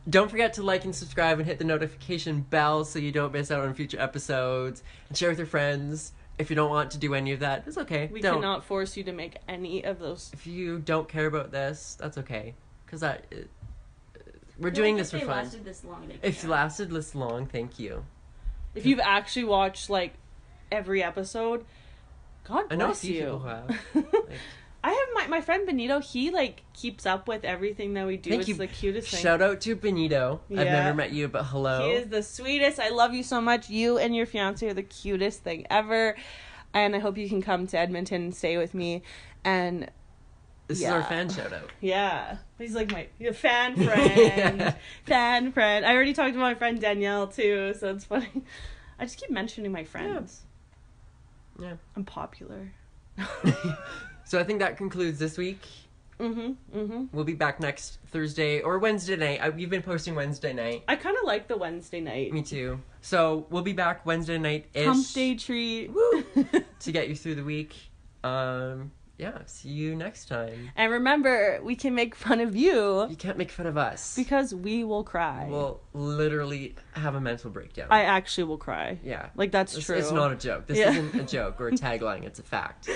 Speaker 2: Don't forget to like and subscribe and hit the notification bell so you don't miss out on future episodes. And share with your friends. If you don't want to do any of that, it's okay.
Speaker 1: We cannot force you to make any of those.
Speaker 2: If you don't care about this, that's okay. Because we're doing this for fun.
Speaker 3: Lasted this long,
Speaker 2: if you lasted this long, thank you.
Speaker 1: If you've actually watched like every episode, God bless
Speaker 2: I know a few
Speaker 1: you.
Speaker 2: people have.
Speaker 1: I have my friend Benito. He like keeps up with everything that we do. It's the cutest thing.
Speaker 2: Shout out to Benito. Yeah. I've never met you, but hello.
Speaker 1: He is the sweetest. I love you so much. You and your fiance are the cutest thing ever. And I hope you can come to Edmonton and stay with me. And
Speaker 2: this is our fan shout out.
Speaker 1: Yeah. He's like my fan friend. Yeah. Fan friend. I already talked to my friend Danielle too, so it's funny. I just keep mentioning my friends.
Speaker 2: Yeah.
Speaker 1: I'm popular.
Speaker 2: So I think that concludes this week. We'll be back next Thursday or Wednesday night. We've been posting Wednesday night.
Speaker 1: I kind of like the Wednesday night.
Speaker 2: Me too. So we'll be back Wednesday night-ish.
Speaker 1: Hump day treat.
Speaker 2: Woo! To get you through the week. Yeah, see you next time.
Speaker 1: And remember, we can make fun of you.
Speaker 2: You can't make fun of us.
Speaker 1: Because we will cry.
Speaker 2: We'll literally have a mental breakdown.
Speaker 1: I actually will cry.
Speaker 2: Yeah.
Speaker 1: Like, that's true.
Speaker 2: It's not a joke. This isn't a joke or a tagline. It's a fact.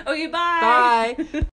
Speaker 1: Okay, bye.
Speaker 2: Bye.